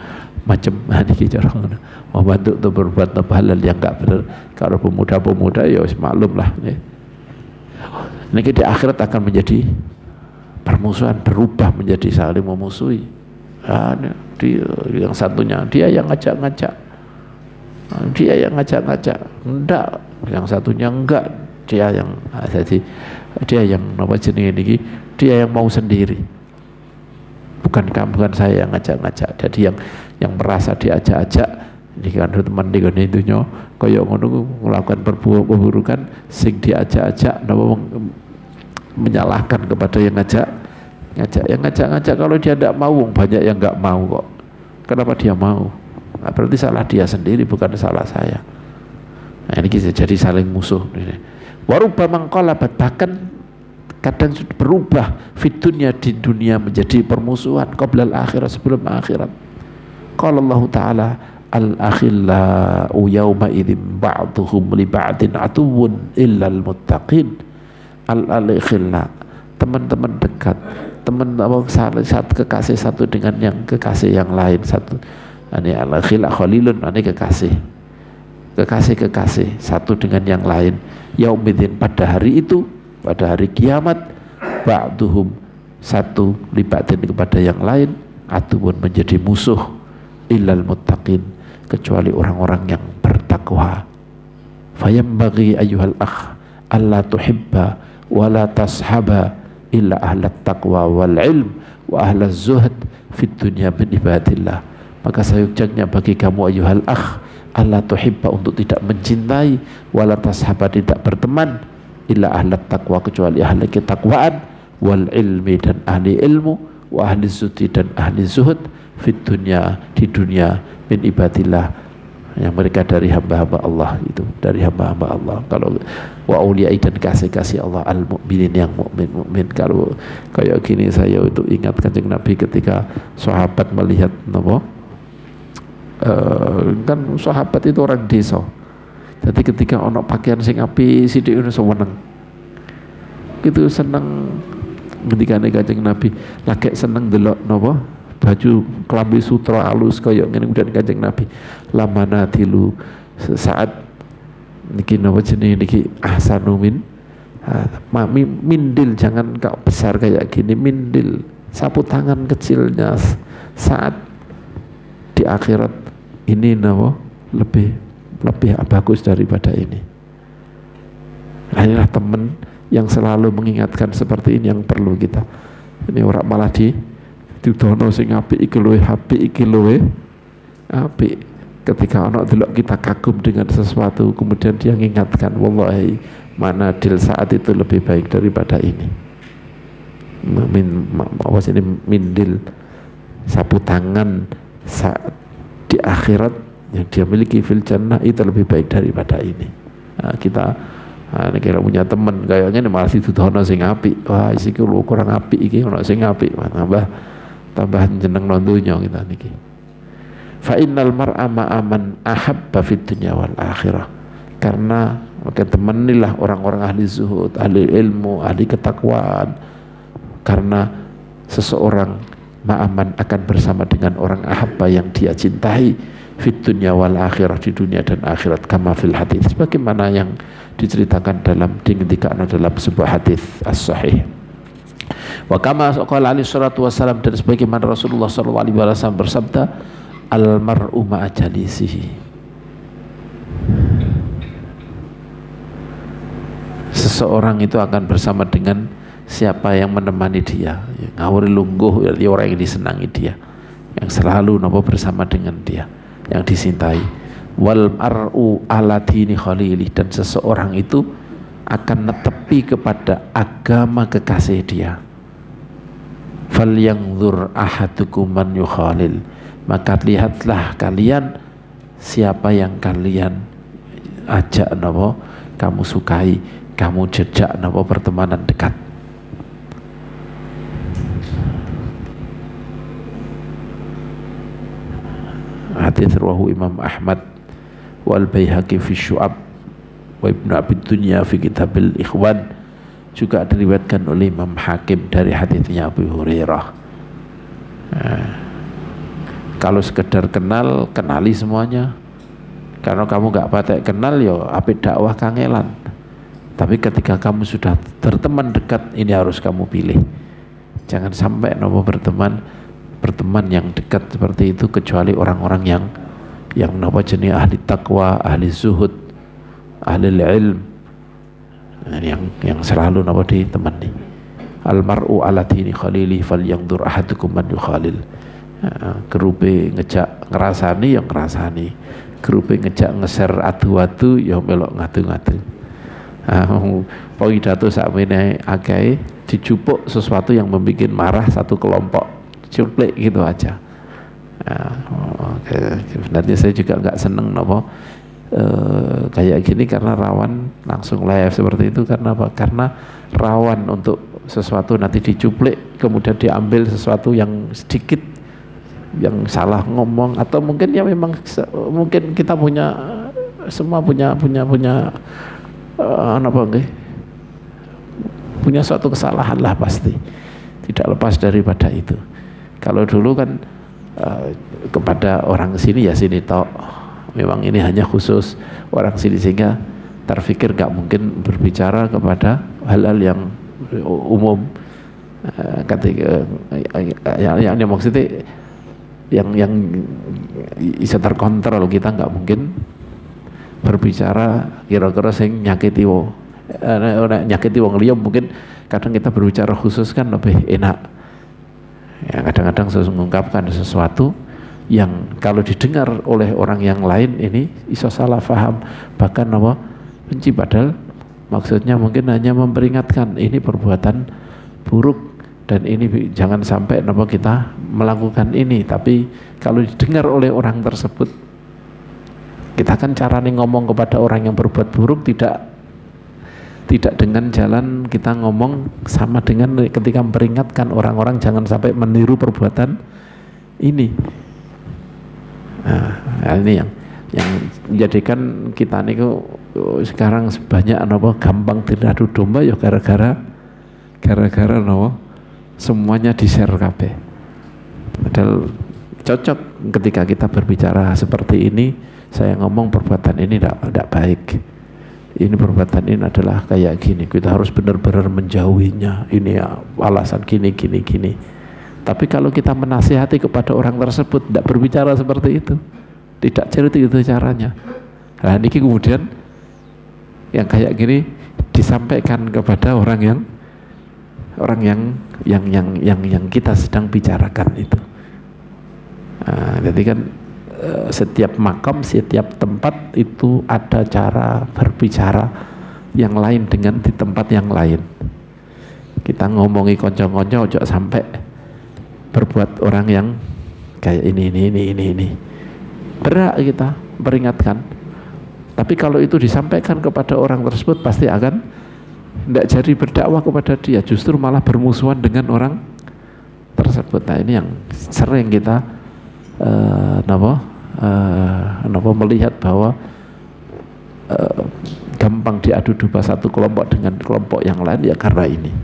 niki cara ngono. Mau bantu untuk berbuat halal yang enggak benar. Kalau pemuda-pemuda ya maklum lah. Niki di akhirat akan menjadi permusuhan, berubah menjadi saling memusuhi. Dia yang satunya dia yang ngajak-ngajak, enggak, yang satunya enggak, dia yang jadi dia yang nama jenenge niki, dia yang mau sendiri, bukan saya yang ngajak-ngajak. Jadi yang merasa diajak-ajak ini kan teman di gone itunya kaya ngono melakukan perburukan sing diajak-ajak napa menyalahkan kepada yang ngajak. Kalau dia tidak mau, banyak yang nggak mau kok. Kenapa dia mau? Nah, berarti salah dia sendiri, bukan salah saya. Nah, ini bisa jadi saling musuh. Warubah mangkolabat, bahkan kadang berubah fitunya di dunia menjadi permusuhan qoblal akhirat, sebelum akhirat. Qala Allah Ta'ala al-akhillau yawma idzin ba'duhum li ba'din atuwwun illal muttaqin. Al-akhilla, teman-teman dekat, teman satu kekasih satu dengan yang kekasih yang lain satu. Ini al-akhilla khalilun, ini kekasih satu dengan yang lain. Yaumidzin, pada hari itu, pada hari kiamat, ba'duhum, satu li ba'din kepada yang lain, atuwwun, menjadi musuh, illal muttaqin, kecuali orang-orang yang bertakwa. Fayambaghi ayyuhal akh alla tuhibba wala tashaba illa ahlat taqwa wal ilm wa ahlaz zuhd fid dunya bin ibadillah. Maka seyogyanya bagi kamu ayyuhal akh alla tuhibba, untuk tidak mencintai, wala tashaba, tidak berteman, illa ahlat taqwa, kecuali ahli ketakwaan, wal ilmi, dan ahli ilmu, wa ahli zuhdi, dan ahli zuhud, fid dunya, di dunia, bin ibadillah, yang mereka dari hamba-hamba Allah, itu dari hamba-hamba Allah. Kalau wa auliyai, dan kasih-kasih Allah, al mukminin, yang mukmin. Kalau kayak gini saya itu ingat Kanjeng Nabi ketika sahabat melihat kan sahabat itu orang desa. Jadi ketika ono pakaian sing apik sithik ngono seneng. Gitu seneng ketika Kanjeng Nabi lagi seneng delok baju kelambi sutra alus kaya ngene, kemudian Kanjeng Nabi lamana tilu saat niki napa jenenge niki ahsanu mindil, jangan kau besar kayak gini, mindil sapu tangan kecilnya saat di akhirat ini napa lebih bagus daripada ini. Inilah teman yang selalu mengingatkan seperti ini yang perlu kita. Ini orang malah didono sing apik iki luwih apik, iki luwih apik. Ketika anak delok kita kagum dengan sesuatu, kemudian dia mengingatkan, wallahi mana dil saat itu lebih baik daripada ini. Mindil sapu tangan saat di akhirat yang dia miliki fil jannah itu lebih baik daripada ini. Nah, kita kira punya teman kayaknya malah didono sing apik, wah iki lu kurang apik, iki ono sing apik, tambah jeneng nondunya kita niki. Fa innal mar'a ma'aman ahabba fid dunya wal akhirah. Karena maka temanilah orang-orang ahli zuhud, ahli ilmu, ahli ketakwaan. Karena seseorang ma'aman akan bersama dengan orang ahabba yang dia cintai fid dunya wal akhirah, di dunia dan akhirat, kama fil hadits, sebagaimana yang diceritakan dingendikan dalam sebuah hadis as-sahih. Wa kama qala alaihi salatu wasallam, dan sebagaimana Rasulullah sallallahu alaihi wasallam bersabda, al mar'u ma'a jalisihi, seseorang itu akan bersama dengan siapa yang menemani dia, ngawuri lungguh, orang yang disenangi dia, yang selalu bersama dengan dia, yang disintai. Wal mar'u ala dini khalili, dan seseorang itu akan netepi kepada agama kekasih dia. Falyanzur ahadukum man yukhalil, maka lihatlah kalian siapa yang kalian ajak kamu sukai, kamu jejak napa pertemanan dekat. Hadits rawahu Imam Ahmad wal Baihaqi fi Syu'ab wa Ibnu Abi Dunya fi Kitabil Ikhwan, juga diriwayatkan oleh Imam Hakim dari haditsnya Abu Hurairah. Kalau sekedar kenal, kenali semuanya. Karena kamu gak patek kenal, yo apik dakwah kangelan. Tapi ketika kamu sudah berteman dekat, ini harus kamu pilih. Jangan sampai nopo berteman yang dekat seperti itu, kecuali orang-orang yang nopo jenis ahli taqwa, ahli zuhud, ahli ilm, yang selalu nopo ditemani. Almar'u ala dini khalili falyanzur ahadukum man yukhalil. Kerupe ngejak ngerasani yang ngerasani, kerupe ngejak ngeser adu-adu yang melok ngadu-ngadu. Pidato sakmene akeh dijupuk sesuatu yang membuat marah satu kelompok, cuplek gitu aja. Sebenarnya saya juga nggak seneng nopo kayak gini, karena rawan langsung live seperti itu. Karena apa? Karena rawan untuk sesuatu nanti dicuplek, kemudian diambil sesuatu yang sedikit yang salah ngomong, atau mungkin ya memang mungkin kita semua punya punya suatu kesalahan lah, pasti tidak lepas daripada itu. Kalau dulu kan kepada orang sini ya sini tok, memang ini hanya khusus orang sini, sehingga terfikir gak mungkin berbicara kepada hal-hal yang umum. Ketika yang maksudnya yang bisa terkontrol, kita nggak mungkin berbicara kira-kira sing nyakiti wong liya. Mungkin kadang kita berbicara khusus kan lebih enak ya, kadang-kadang mengungkapkan sesuatu yang kalau didengar oleh orang yang lain ini iso salah paham, bahkan apa benci, padahal maksudnya mungkin hanya memperingatkan ini perbuatan buruk dan ini jangan sampai kita melakukan ini. Tapi kalau didengar oleh orang tersebut, kita kan caranya ngomong kepada orang yang berbuat buruk tidak dengan jalan kita ngomong sama dengan ketika memperingatkan orang-orang jangan sampai meniru perbuatan ini. Nah, ini yang menjadikan kita niku sekarang sebanyak gampang diradu domba ya gara-gara semuanya di-share kabeh. Padahal cocok ketika kita berbicara seperti ini, saya ngomong perbuatan ini tidak baik, ini perbuatan ini adalah kayak gini, kita harus benar-benar menjauhinya, ini ya alasan gini. Tapi kalau kita menasihati kepada orang tersebut, tidak berbicara seperti itu, tidak cerita itu caranya. Nah ini kemudian yang kayak gini disampaikan kepada orang yang kita sedang bicarakan itu. Jadi kan setiap makam, setiap tempat itu ada cara berbicara yang lain dengan di tempat yang lain. Kita ngomongi konco-konco ojo sampai berbuat orang yang kayak ini. Berak kita peringatkan. Tapi kalau itu disampaikan kepada orang tersebut, pasti akan tidak jadi berdakwah kepada dia, justru malah bermusuhan dengan orang tersebut. Nah ini yang sering kita melihat bahwa gampang diadu domba satu kelompok dengan kelompok yang lain ya karena ini.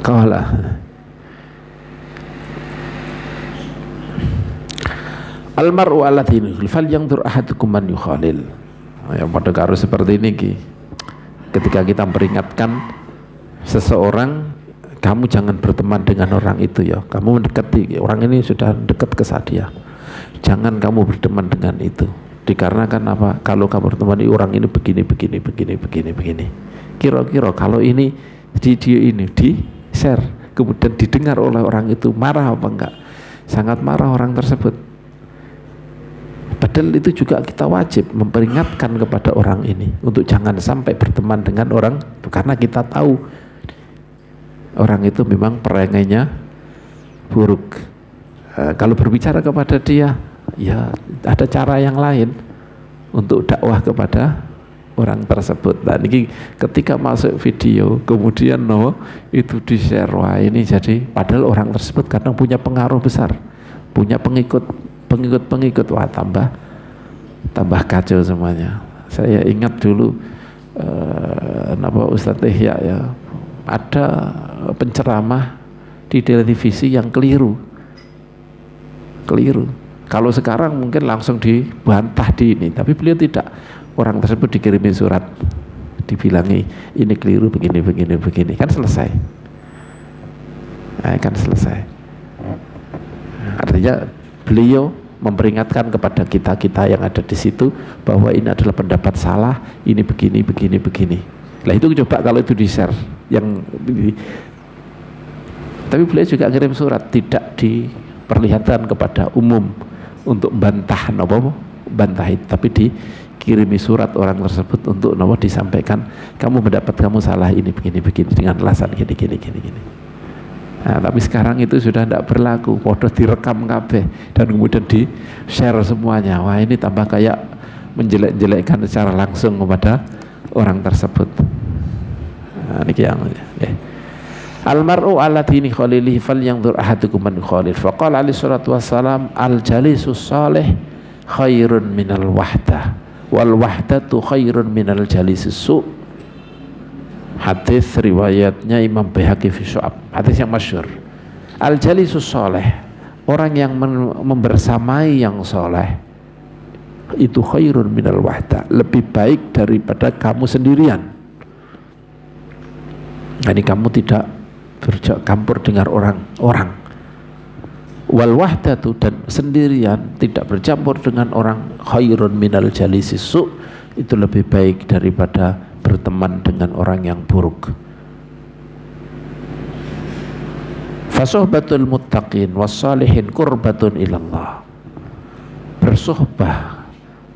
Qala almar'u ala dinihi falyanzur ahadukum man yukhalil. Ya pada karo seperti ini ketika kita memperingatkan seseorang, kamu jangan berteman dengan orang itu ya, kamu mendekati orang ini sudah dekat ke saya, jangan kamu berteman dengan itu. Dikarenakan apa? Kalau kamu berteman dengan orang ini begini, kira-kira kalau ini di share kemudian didengar oleh orang itu, marah apa enggak? Sangat marah orang tersebut. Padahal itu juga kita wajib memperingatkan kepada orang ini untuk jangan sampai berteman dengan orang itu, karena kita tahu orang itu memang perangainya buruk. Kalau berbicara kepada dia, ya ada cara yang lain untuk dakwah kepada orang tersebut. Nah ini ketika masuk video kemudian itu di share, wah ini jadi padahal orang tersebut kadang punya pengaruh besar, punya pengikut, wah tambah kacau semuanya. Saya ingat dulu Ustadz Ihya ya, ada penceramah di televisi yang keliru. Kalau sekarang mungkin langsung dibantah di ini, tapi beliau tidak. Orang tersebut dikirimi surat, dibilangi ini keliru begini, kan selesai. Kan selesai. Artinya beliau memperingatkan kepada kita yang ada di situ bahwa ini adalah pendapat salah, ini begini. Lah itu coba kalau itu di-share tapi beliau juga kirim surat, tidak diperlihatkan kepada umum untuk bantah itu, tapi dikirimi surat orang tersebut untuk disampaikan kamu pendapat kamu salah ini begini dengan alasan gini. Nah, tapi sekarang itu sudah tidak berlaku, podo direkam kabeh dan kemudian di-share semuanya. Wah ini tambah kayak menjelek-jelekkan secara langsung kepada orang tersebut. Nah, ini yang Al-mar'u ala dini khalilihi falyanzur ahadukum man khalil. Faqala alaihi salatu wassalam al-jalisus salih khairun minal wahdah wal wahdatu khairun minal jalisis su'. Hadis riwayatnya Imam Baihaqi fi Syu'ab, hadis yang masyhur. Al-jalisus salih, orang yang membersamai yang soleh itu khairun minal wahdah, lebih baik daripada kamu sendirian. Jadi kamu tidak bercampur dengan orang-orang. Wal wahdatu, dan sendirian tidak bercampur dengan orang, khairun minal jalisis su', itu lebih baik daripada berteman dengan orang yang buruk. Fasuhbatul muttaqin wassalihin qurbatun ilallah. Bersuhbah,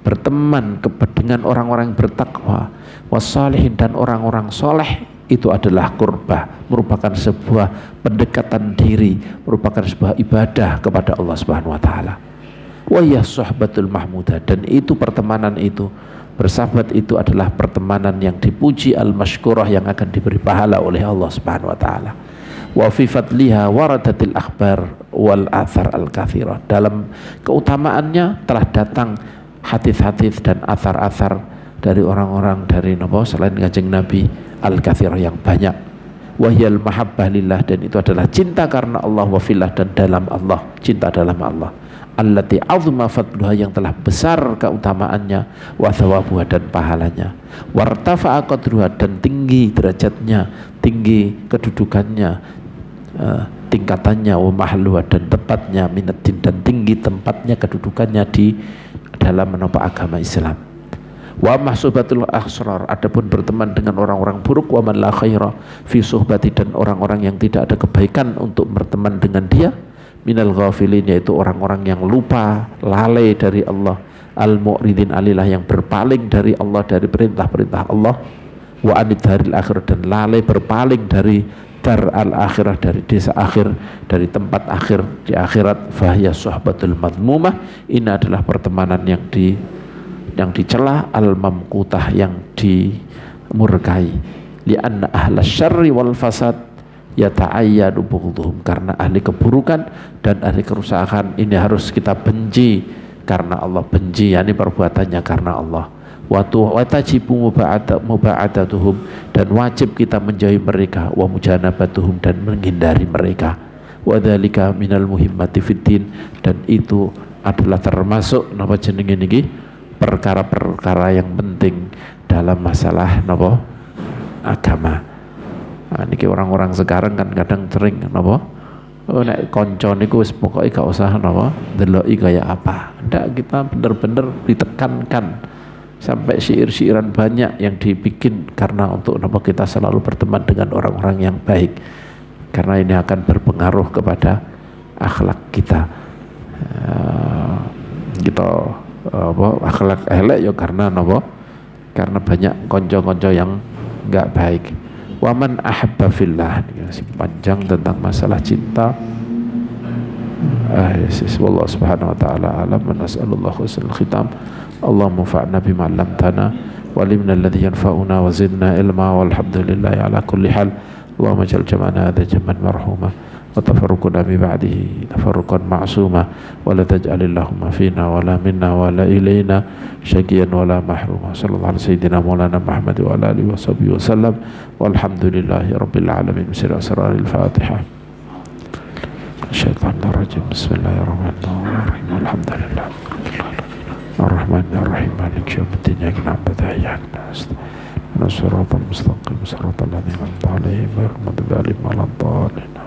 berteman dengan orang-orang bertakwa, wassalihin, dan orang-orang soleh, itu adalah qurbah, merupakan sebuah pendekatan diri, merupakan sebuah ibadah kepada Allah Subhanahu wa taala. Wa ya suhbatul mahmudah, dan itu pertemanan itu, bersahabat itu adalah pertemanan yang dipuji, al-mashkurah, yang akan diberi pahala oleh Allah Subhanahu wa taala. Wa fi fadliha waradatil akhbar wal athar al-katsirah. Dalam keutamaannya telah datang hadis-hadis dan athar-athar dari orang-orang dari selain Kanjeng Nabi al-katsirah yang banyak. Wahyal mahabbah lillah, dan itu adalah cinta karena Allah, wa fillah, dan dalam Allah, cinta dalam Allah. Allati azma fadluha, yang telah besar keutamaannya, wa thawabuha, dan pahalanya, wartafa'a qadruha, dan tinggi derajatnya, tinggi kedudukannya, tingkatannya, wa mahluha, dan tempatnya, minaddin, dan tinggi tempatnya, kedudukannya di dalam agama Islam. Wa mahsubatul akhsar, adapun berteman dengan orang-orang buruk, wa man la khaira fi suhbati, dan orang-orang yang tidak ada kebaikan untuk berteman dengan dia, minal ghafilin, yaitu orang-orang yang lupa, lalai dari Allah, al-mu'ridin alilah, yang berpaling dari Allah, dari perintah-perintah Allah, wa anid daril akhir, dan lalai berpaling dari dar al-akhirah, dari desa akhir, dari tempat akhir di akhirat. Fahya suhbatul madmumah, ini adalah pertemanan yang dicela, al-mamqutah, yang dimurkai. Li'anna ahla syarri wal fasad yata'ayyadu bughdhuhum, karena ahli keburukan dan ahli kerusakan ini harus kita benci karena Allah, benci yakni perbuatannya karena Allah. Wa tajibu muba'adatuhum, dan wajib kita menjauhi mereka, wa mujanabatuhum, dan menghindari mereka. Wa dzalika minal muhimmati fiddin, dan itu adalah termasuk napa jenenge niki, perkara-perkara yang penting dalam masalah agama. Nah, niki orang-orang sekarang kan kadang sering nek konco niku wis pokoke gak usah ndeloki kaya apa. Ndak, kita bener-bener ditekankan sampai syair-syairan banyak yang dibikin karena untuk kita selalu berteman dengan orang-orang yang baik, karena ini akan berpengaruh kepada akhlak kita. Akhlak elek ya karena karena banyak konco-konco yang enggak baik. Waman ahabba fillah, panjang tentang masalah cinta. Wallahu subhanahu wa ta'ala alam wa nas'alullah husnul khitam. Allahumma fa'na bima 'allamtana wa 'allimna alladhi yanfa'una wa zidna ilma walhamdulillahi ala kulli hal. Allahumma ij'al jam'ana hadha jam'an marhuma wa tafarruquna min ba'dihi tafarruqan ma'suma wa la taj'al Allahumma fina wa la minna wa la ilayna syaqiyan wa la mahruma. Sallallahu alaihi sayyidina maulana Muhammad wa ala alihi wa sahbihi wa sallam walhamdulillahi rabbil alamin. Bismillahirrahmanirrahim. Al-Fatihah. Syaitanir rajim. Bismillahirrahmanirrahim. Alhamdulillah. Ar-Rahmanir-Rahim. Maliki yaumiddin. Iyyaka na'budu wa iyyaka nasta'in. Ihdinas siratal mustaqim. Siratal ladzina an'amta 'alaihim ghairil maghdubi 'alaihim waladdallin.